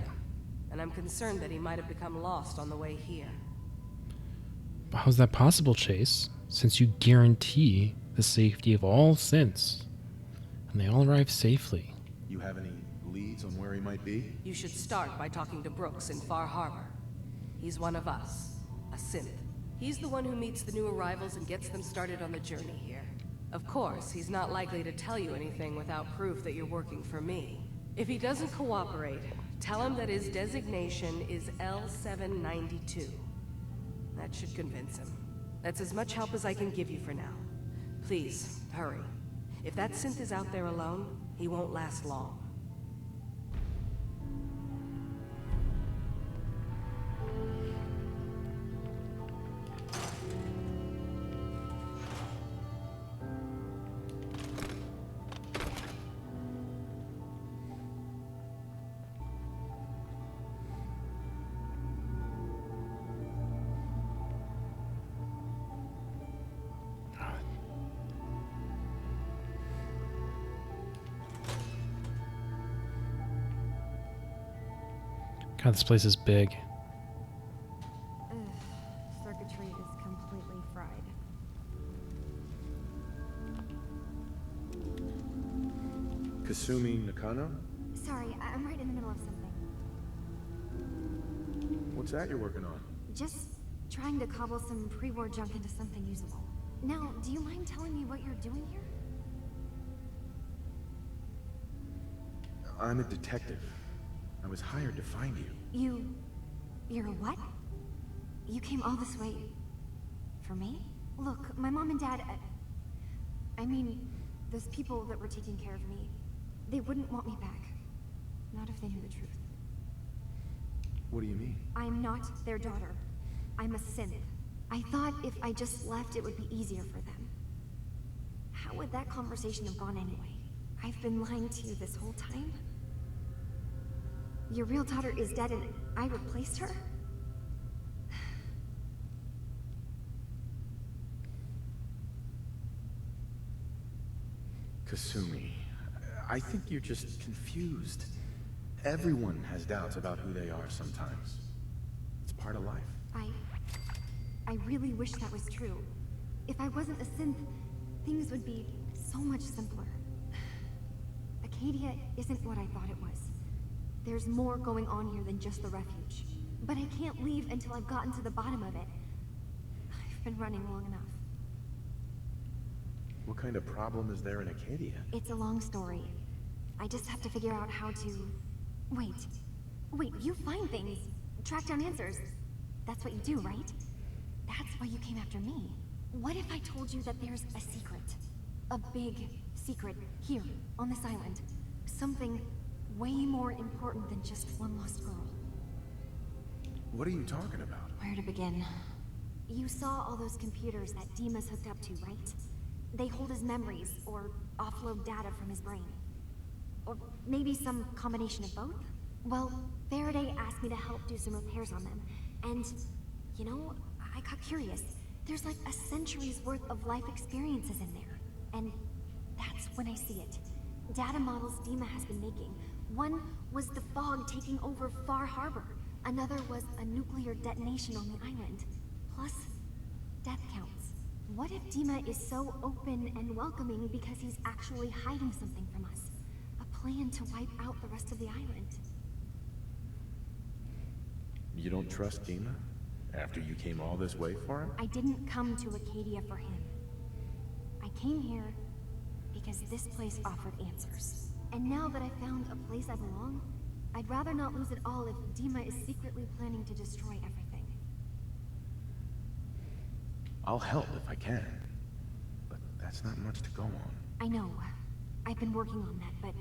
And I'm concerned that he might have become lost on the way here. How's that possible, Chase? Since you guarantee the safety of all synths, and they all arrive safely. You have any leads on where he might be? You should start by talking to Brooks in Far Harbor. He's one of us, a synth. He's the one who meets the new arrivals and gets them started on the journey here. Of course, he's not likely to tell you anything without proof that you're working for me. If he doesn't cooperate, tell him that his designation is L792. That should convince him. That's as much help as I can give you for now. Please, hurry. If that synth is out there alone, he won't last long. God, this place is big. Circuitry is completely fried. Kasumi Nakano? Sorry, I'm right in the middle of something. What's that you're working on? Just trying to cobble some pre-war junk into something usable. Now, do you mind telling me what you're doing here? I'm a detective. I was hired to find you. You're a what? You came all this way... for me? Look, my mom and dad... I mean, those people that were taking care of me, they wouldn't want me back. Not if they knew the truth. What do you mean? I'm not their daughter. I'm a synth. I thought if I just left, it would be easier for them. How would that conversation have gone anyway? I've been lying to you this whole time? Your real daughter is dead and I replaced her? Kasumi, I think you're just confused. Everyone has doubts about who they are sometimes. It's part of life. I really wish that was true. If I wasn't a synth, things would be so much simpler. Acadia isn't what I thought it was. There's more going on here than just the refuge. But I can't leave until I've gotten to the bottom of it. I've been running long enough. What kind of problem is there in Acadia? It's a long story. I just have to figure out how to... Wait, you find things. Track down answers. That's what you do, right? That's why you came after me. What if I told you that there's a secret? A big secret here, on this island. Something way more important than just one lost girl. What are you talking about? Where to begin? You saw all those computers that DiMA's hooked up to, right? They hold his memories, or offload data from his brain. Or maybe some combination of both? Well, Faraday asked me to help do some repairs on them. And, you know, I got curious. There's like a century's worth of life experiences in there. And that's when I see it. Data models DiMA has been making. One was the fog taking over Far Harbor. Another was a nuclear detonation on the island. Plus, death counts. What if DiMA is so open and welcoming because he's actually hiding something from us? A plan to wipe out the rest of the island. You don't trust DiMA? After you came all this way for him? I didn't come to Acadia for him. I came here because this place offered answers. And now that I found a place I belong, I'd rather not lose it all if DiMA is secretly planning to destroy everything. I'll help if I can. But that's not much to go on. I know. I've been working on that, but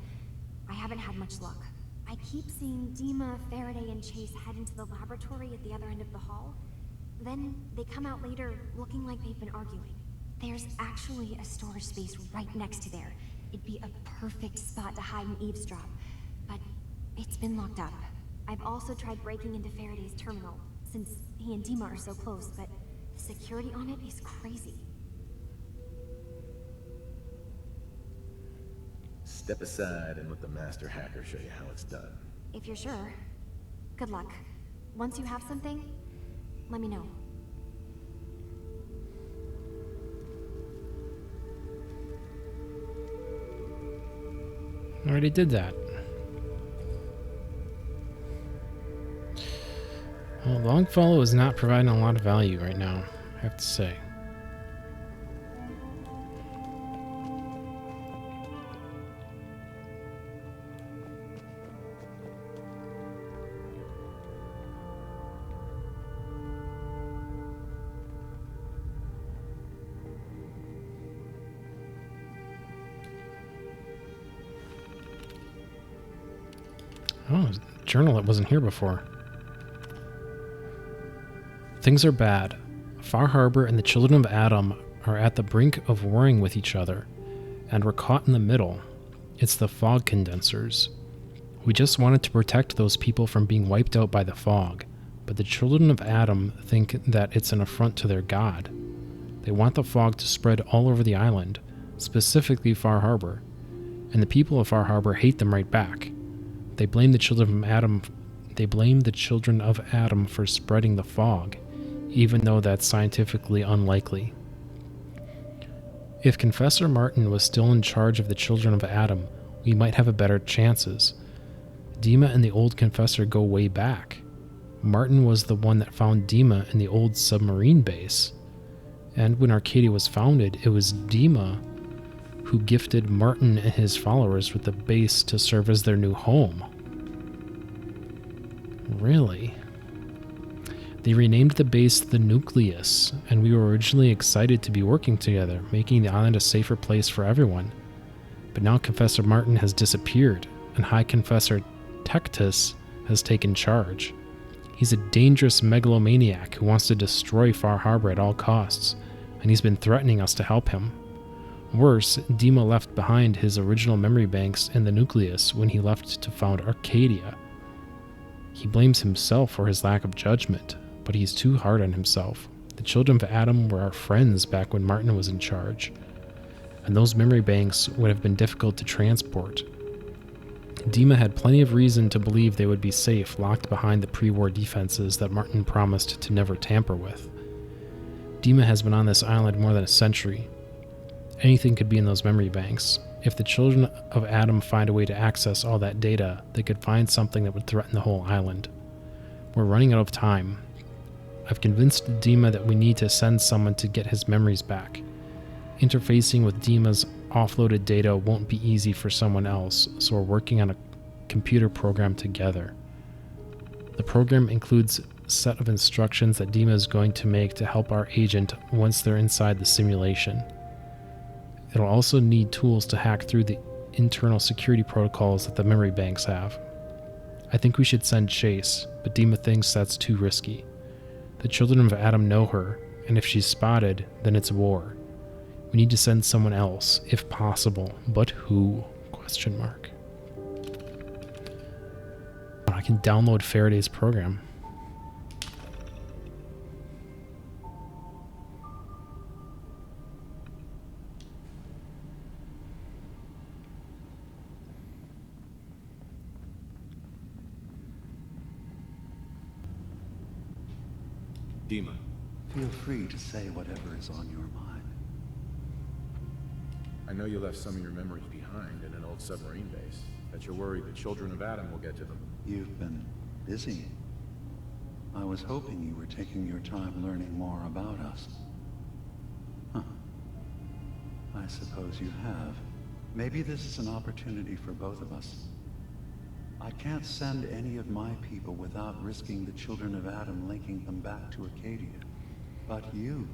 I haven't had much luck. I keep seeing DiMA, Faraday, and Chase head into the laboratory at the other end of the hall. Then they come out later looking like they've been arguing. There's actually a storage space right next to there. It'd be a perfect spot to hide and eavesdrop. But it's been locked up. I've also tried breaking into Faraday's terminal, since he and DiMA are so close, but the security on it is crazy. Step aside and let the master hacker show you how it's done. If you're sure. Good luck. Once you have something, let me know. I already did that. Well, Longfellow is not providing a lot of value right now, I have to say. Oh, a journal that wasn't here before. Things are bad. Far Harbor and the children of Adam are at the brink of warring with each other, and we're caught in the middle. It's the fog condensers. We just wanted to protect those people from being wiped out by the fog, but the children of Adam think that it's an affront to their god. They want the fog to spread all over the island, specifically Far Harbor, and the people of Far Harbor hate them right back. They blame the children of Adam. They blame the children of Adam for spreading the fog, even though that's scientifically unlikely. If Confessor Martin was still in charge of the children of Adam, we might have a better chances. DiMA and the old Confessor go way back. Martin was the one that found DiMA in the old submarine base. And when Arcadia was founded, it was DiMA who gifted Martin and his followers with the base to serve as their new home. Really? They renamed the base the Nucleus, and we were originally excited to be working together, making the island a safer place for everyone. But now Confessor Martin has disappeared, and High Confessor Tectus has taken charge. He's a dangerous megalomaniac who wants to destroy Far Harbor at all costs, and he's been threatening us to help him. Worse, DiMA left behind his original memory banks in the Nucleus when he left to found Arcadia. He blames himself for his lack of judgment, but he's too hard on himself. The children of Adam were our friends back when Martin was in charge, and those memory banks would have been difficult to transport. DiMA had plenty of reason to believe they would be safe locked behind the pre-war defenses that Martin promised to never tamper with. DiMA has been on this island more than a century. Anything could be in those memory banks. If the children of Adam find a way to access all that data, they could find something that would threaten the whole island. We're running out of time. I've convinced DiMA that we need to send someone to get his memories back. Interfacing with DiMA's offloaded data won't be easy for someone else, so we're working on a computer program together. The program includes a set of instructions that DiMA is going to make to help our agent once they're inside the simulation. It'll also need tools to hack through the internal security protocols that the memory banks have. I think we should send Chase, but DiMA thinks that's too risky. The children of Adam know her, and if she's spotted, then it's war. We need to send someone else, if possible, but who? ? I can download Faraday's program. DiMA. Feel free to say whatever is on your mind. I know you left some of your memories behind in an old submarine base. That you're worried the children of Adam will get to them. You've been busy. I was hoping you were taking your time learning more about us. Huh. I suppose you have. Maybe this is an opportunity for both of us. I can't send any of my people without risking the children of Adam linking them back to Acadia. But you're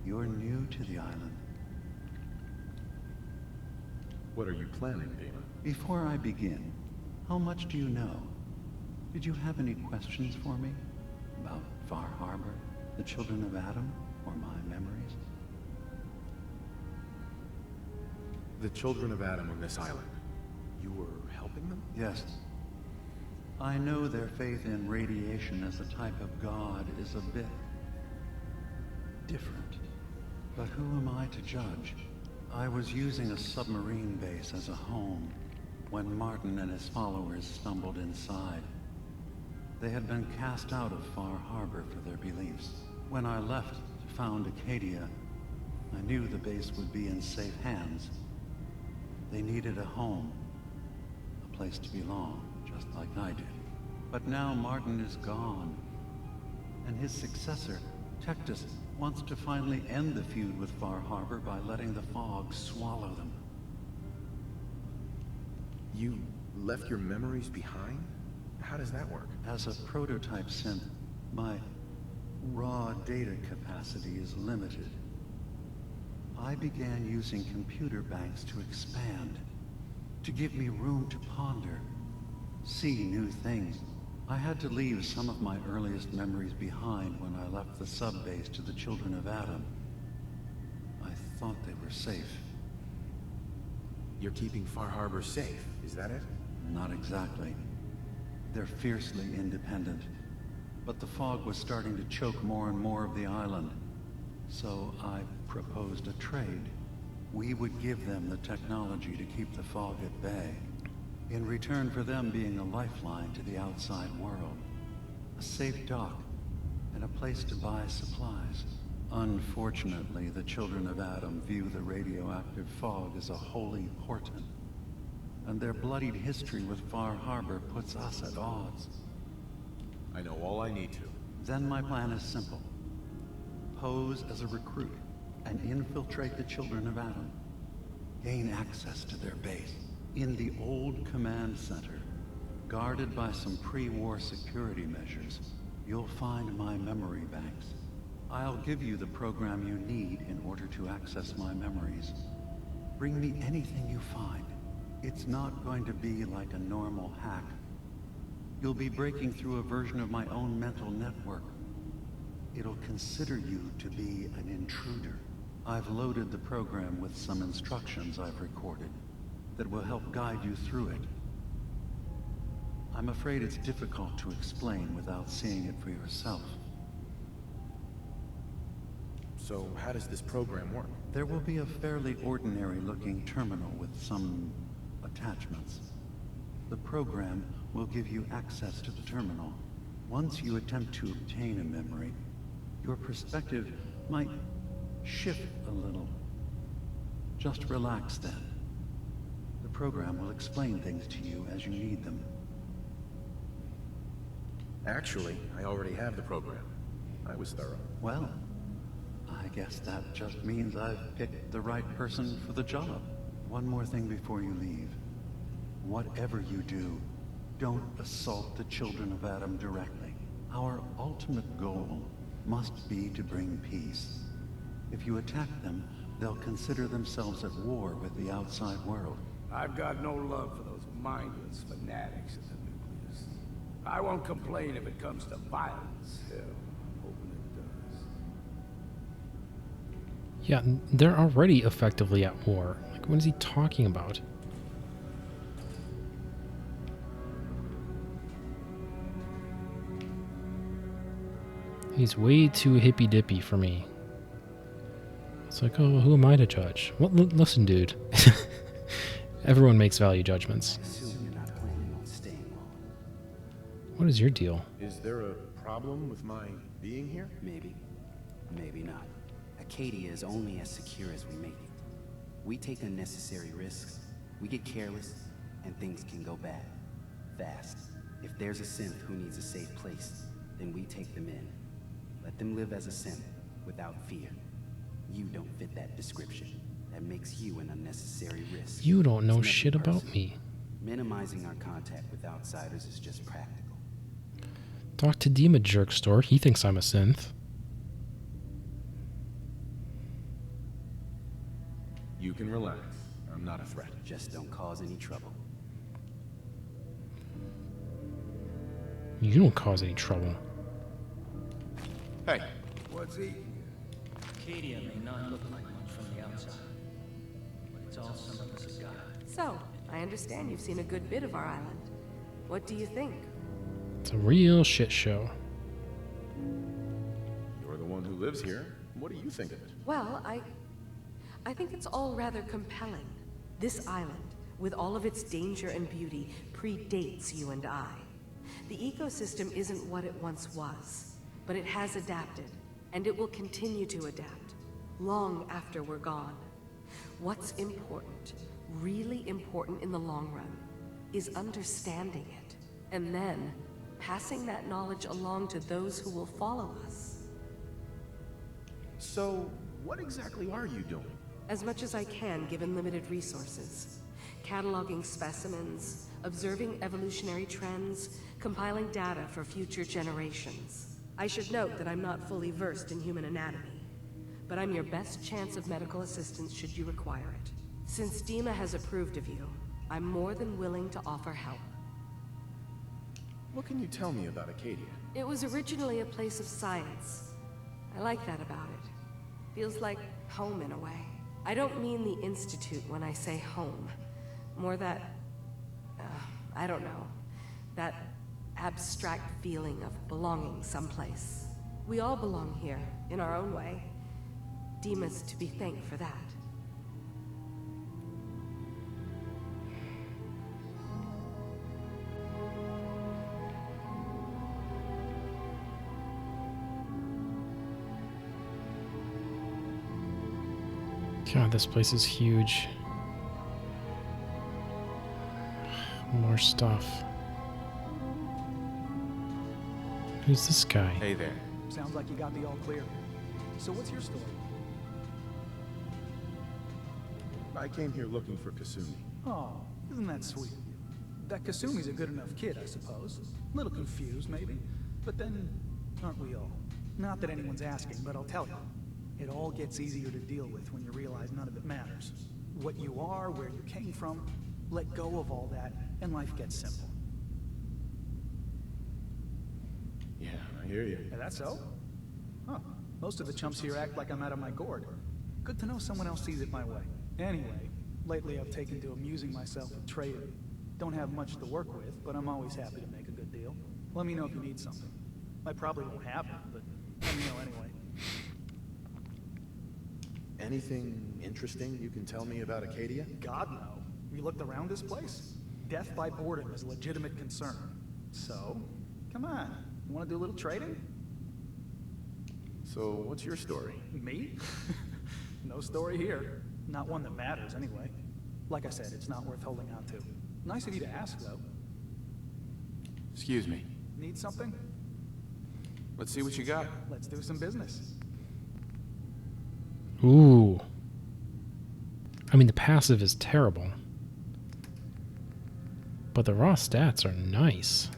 new to the island. What are you planning, DiMA? Before I begin, how much do you know? Did you have any questions for me? About Far Harbor, the children of Adam, or my memories? The children of Adam on this island. You were helping them? Yes. I know their faith in radiation as a type of god is a bit different. But who am I to judge? I was using a submarine base as a home when Martin and his followers stumbled inside. They had been cast out of Far Harbor for their beliefs. When I left to found Acadia, I knew the base would be in safe hands. They needed a home, a place to belong, just like I did. But now Martin is gone, and his successor, Tectus, wants to finally end the feud with Far Harbor by letting the fog swallow them. You left your memories behind? How does that work? As a prototype synth, my raw data capacity is limited. I began using computer banks to expand, to give me room to ponder, see new things. I had to leave some of my earliest memories behind when I left the sub-base to the children of Adam. I thought they were safe. You're keeping Far Harbor safe, is that it? Not exactly. They're fiercely independent. But the fog was starting to choke more and more of the island. So I proposed a trade. We would give them the technology to keep the fog at bay, in return for them being a lifeline to the outside world. A safe dock, and a place to buy supplies. Unfortunately, the children of Adam view the radioactive fog as a holy portent, and their bloodied history with Far Harbor puts us at odds. I know all I need to. Then my plan is simple. Pose as a recruit and infiltrate the children of Adam. Gain access to their base. In the old command center, guarded by some pre-war security measures, you'll find my memory banks. I'll give you the program you need in order to access my memories. Bring me anything you find. It's not going to be like a normal hack. You'll be breaking through a version of my own mental network. It'll consider you to be an intruder. I've loaded the program with some instructions I've recorded that will help guide you through it. I'm afraid it's difficult to explain without seeing it for yourself. So how does this program work? There will be a fairly ordinary-looking terminal with some attachments. The program will give you access to the terminal. Once you attempt to obtain a memory, your perspective might shift a little. Just relax then. The program will explain things to you as you need them. Actually, I already have the program. I was thorough. Well, I guess that just means I've picked the right person for the job. One more thing before you leave. Whatever you do, don't assault the children of Adam directly. Our ultimate goal must be to bring peace. If you attack them, they'll consider themselves at war with the outside world. I've got no love for those mindless fanatics at the nucleus. I won't complain if it comes to violence. Hell, I'm hoping it does. Yeah, they're already effectively at war. Like, what is he talking about? He's way too hippy-dippy for me. It's like, oh, who am I to judge? Well, listen, dude. Everyone makes value judgments. What is your deal? Is there a problem with my being here? Maybe. Maybe not. Acadia is only as secure as we make it. We take unnecessary risks, we get careless, and things can go bad. Fast. If there's a synth who needs a safe place, then we take them in. Let them live as a synth, without fear. You don't fit that description. That makes you an unnecessary risk. You don't know shit about me. Minimizing our contact with outsiders is just practical. Talk to DiMA, jerk store. He thinks I'm a synth. You can relax. I'm not a threat. Just don't cause any trouble. You don't cause any trouble. Hey. What's he? Acadia may not look like much from the outside, but it's all some of us have got. So, I understand you've seen a good bit of our island. What do you think? It's a real shit show. You're the one who lives here. What do you think of it? Well, I think it's all rather compelling. This island, with all of its danger and beauty, predates you and I. The ecosystem isn't what it once was, but it has adapted, and it will continue to adapt, long after we're gone. What's important, really important in the long run, is understanding it, and then passing that knowledge along to those who will follow us. So, what exactly are you doing? As much as I can, given limited resources. Cataloging specimens, observing evolutionary trends, compiling data for future generations. I should note that I'm not fully versed in human anatomy, but I'm your best chance of medical assistance should you require it. Since DiMA has approved of you, I'm more than willing to offer help. What can you tell me about Acadia? It was originally a place of science. I like that about it. Feels like home in a way. I don't mean the Institute when I say home. More that, I don't know, that abstract feeling of belonging someplace. We all belong here, in our own way. DiMA's to be thanked for that. God, this place is huge. More stuff. Who's this guy? Hey there. Sounds like you got the all clear. So what's your story? I came here looking for Kasumi. Oh, isn't that sweet? That Kasumi's a good enough kid, I suppose. A little confused, maybe. But then, aren't we all? Not that anyone's asking, but I'll tell you. It all gets easier to deal with when you realize none of it matters. What you are, where you came from, let go of all that, and life gets simple. Yeah, I hear you. Is that so? Huh. Most of the chumps here act like I'm out of my gourd. Good to know someone else sees it my way. Anyway, lately I've taken to amusing myself with trading. Don't have much to work with, but I'm always happy to make a good deal. Let me know if you need something. I probably won't have it, but let me know anyway. Anything interesting you can tell me about Acadia? God, no. You looked around this place? Death by boredom is a legitimate concern. So, come on. You want to do a little trading? So, what's your story? Me? No story here. Not one that matters, anyway. Like I said, it's not worth holding on to. Nice of you to ask, though. Excuse me. Need something? Let's see what you got. Let's do some business. Ooh. I mean, the passive is terrible. But the raw stats are nice.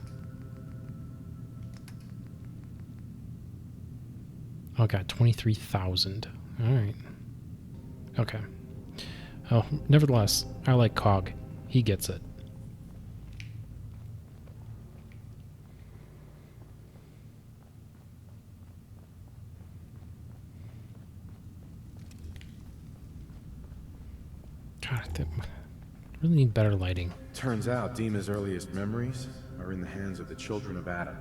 Oh, God, 23,000. Alright. Okay. Oh, nevertheless, I like Cog. He gets it. God, I really need better lighting. Turns out DiMA's earliest memories are in the hands of the children of Adam.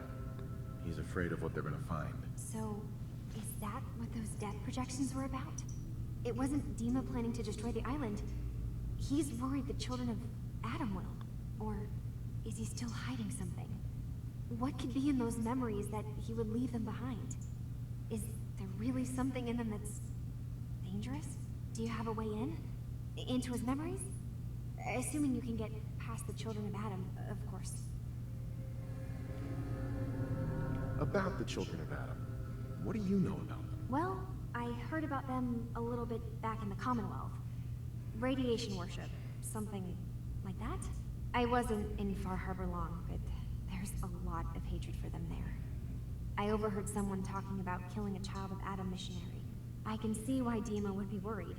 He's afraid of what they're gonna find. So, is that what those death projections were about? It wasn't DiMA planning to destroy the island. He's worried the children of Adam will. Or is he still hiding something? What could be in those memories that he would leave them behind? Is there really something in them that's dangerous? Do you have a way in? Into his memories? Assuming you can get past the children of Adam, of course. About the children of Adam, what do you know about them? Well, I heard about them a little bit back in the Commonwealth. Radiation worship, something like that. I wasn't in Far Harbor long, but there's a lot of hatred for them there. I overheard someone talking about killing a child of Adam missionary. I can see why DiMA would be worried.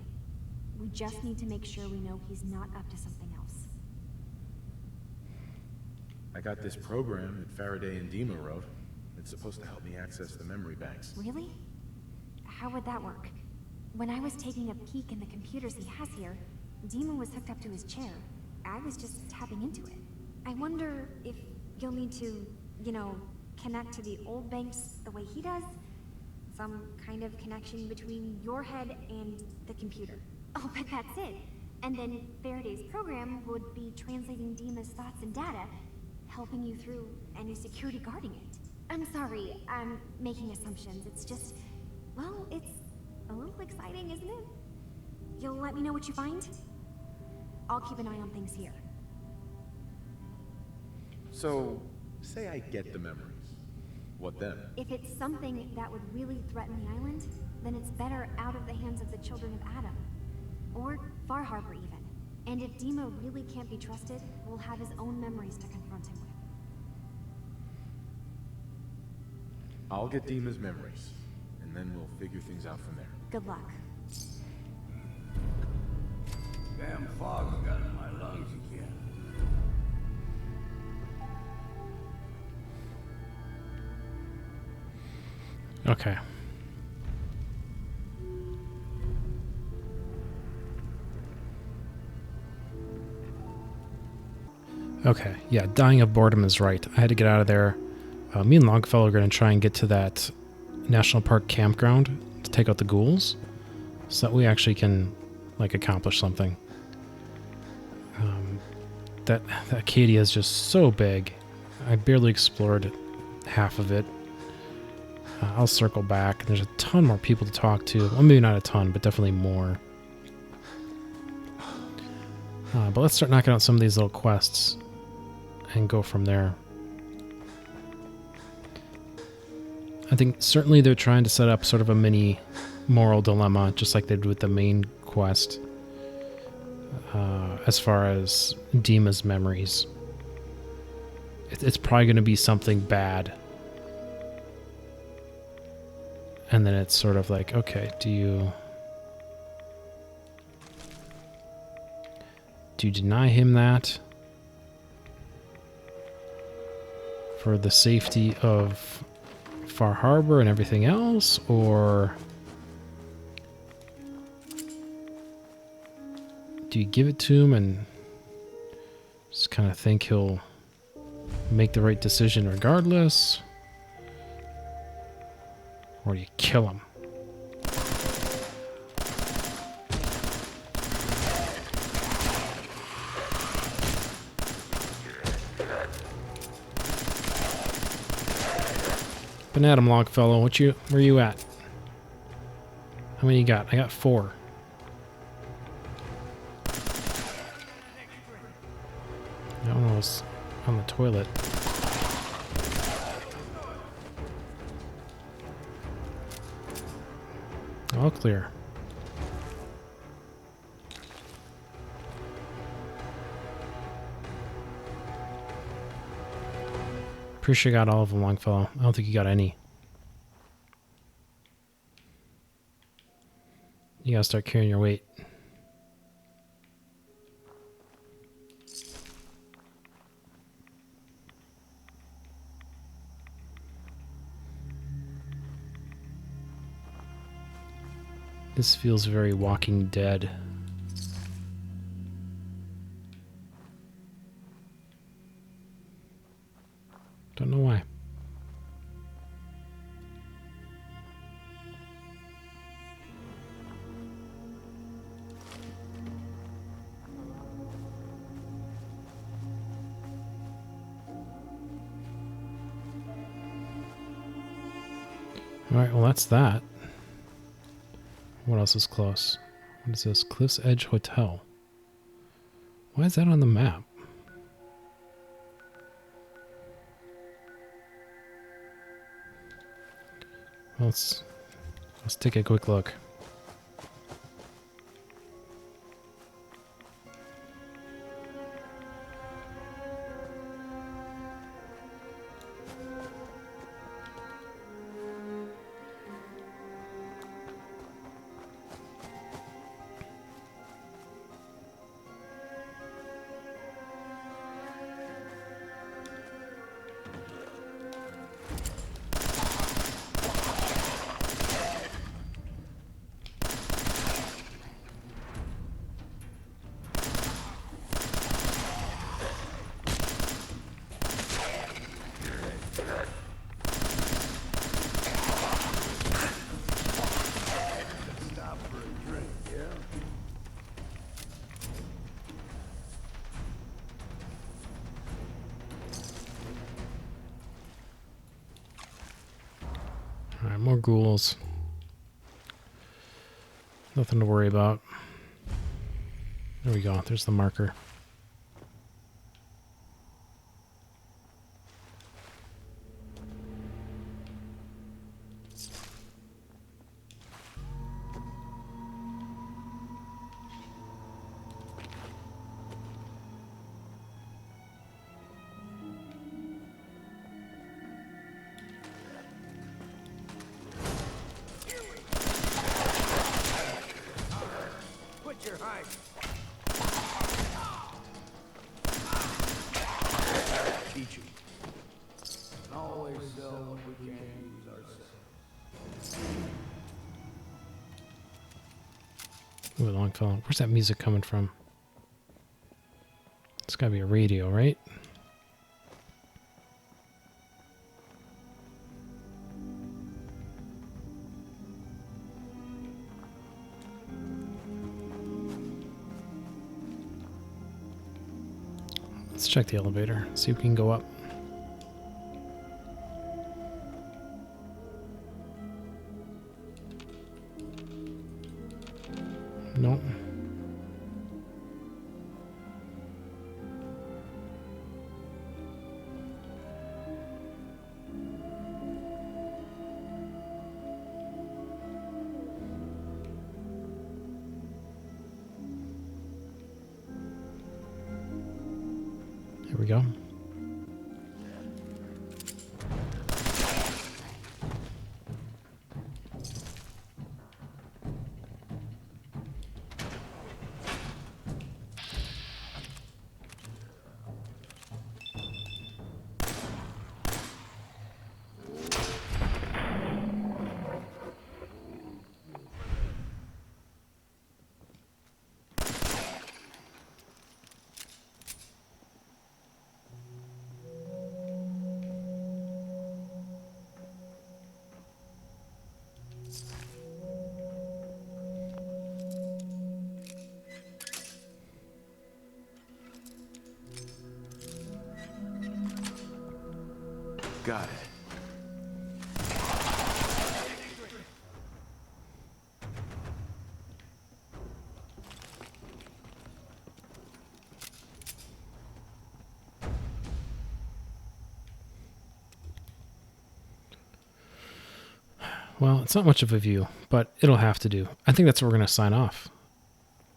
We just need to make sure we know he's not up to something else. I got this program that Faraday and DiMA wrote. It's supposed to help me access the memory banks. Really? How would that work? When I was taking a peek in the computers he has here, DiMA was hooked up to his chair. I was just tapping into it. I wonder if you'll need to, connect to the old banks the way he does? Some kind of connection between your head and the computer. Oh, but that's it. And then Faraday's program would be translating DiMA's thoughts and data, helping you through any security guarding it. I'm sorry, I'm making assumptions. It's just, well, it's a little exciting, isn't it? You'll let me know what you find? I'll keep an eye on things here. So, say I get the memories. What then? If it's something that would really threaten the island, then it's better out of the hands of the children of Adam. Or Far Harbor, even. And if DiMA really can't be trusted, we'll have his own memories to confront him with. I'll get DiMA's memories, and then we'll figure things out from there. Good luck. Damn fog's got in my lungs again. Okay. Okay, yeah, dying of boredom is right. I had to get out of there. Me and Longfellow are going to try and get to that National Park campground to take out the ghouls so that we actually can, accomplish something. That Acadia is just so big. I barely explored half of it. I'll circle back. There's a ton more people to talk to. Well, maybe not a ton, but definitely more. But let's start knocking out some of these little quests and go from there. I think certainly they're trying to set up sort of a mini moral dilemma, just like they did with the main quest, as far as DiMA's memories. It's probably going to be something bad. And then it's sort of like, okay, do you deny him that for the safety of Far Harbor and everything else, or do you give it to him and just kind of think he'll make the right decision regardless? Or do you kill him? Been at him, Longfellow. Where you at? How many you got? I got 4. That one was on the toilet. All clear. Pretty sure you got all of them, Longfellow. I don't think you got any. You gotta start carrying your weight. This feels very Walking Dead. Don't know why. Alright, well that's that. What else is close? What is this? Cliff's Edge Hotel. Why is that on the map? Let's take a quick look. Alright, more ghouls. Nothing to worry about. There we go. There's the marker. Ooh, Longfellow. Where's that music coming from? It's gotta be a radio, right? Let's check the elevator, see if we can go up. Nope. Here we go. Got it. Well, it's not much of a view, but it'll have to do. I think that's where we're going to sign off.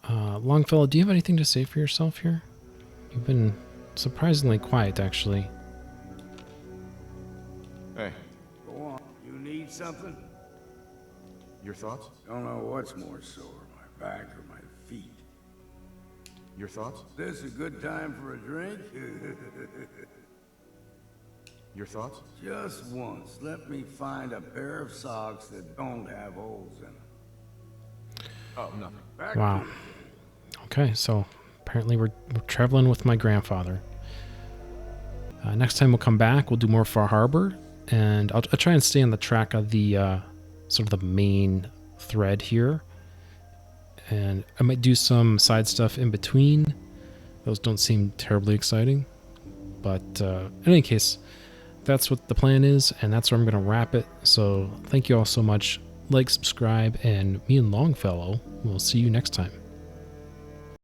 Longfellow, do you have anything to say for yourself here? You've been surprisingly quiet, actually. Hey, Go on. You need something? your thoughts? Don't know what's more sore, my back or my feet. Your thoughts? This a good time for a drink? Your thoughts? Just once, let me find a pair of socks that don't have holes in them. Oh, nothing. Back Wow. to you. Okay, so apparently we're traveling with my grandfather. Next time we'll come back, we'll do more Far Harbor, and I'll try and stay on the track of the sort of the main thread here. And I might do some side stuff in between. Those don't seem terribly exciting. But in any case, that's what the plan is, and that's where I'm going to wrap it. So thank you all so much. Like, subscribe, and me and Longfellow will see you next time.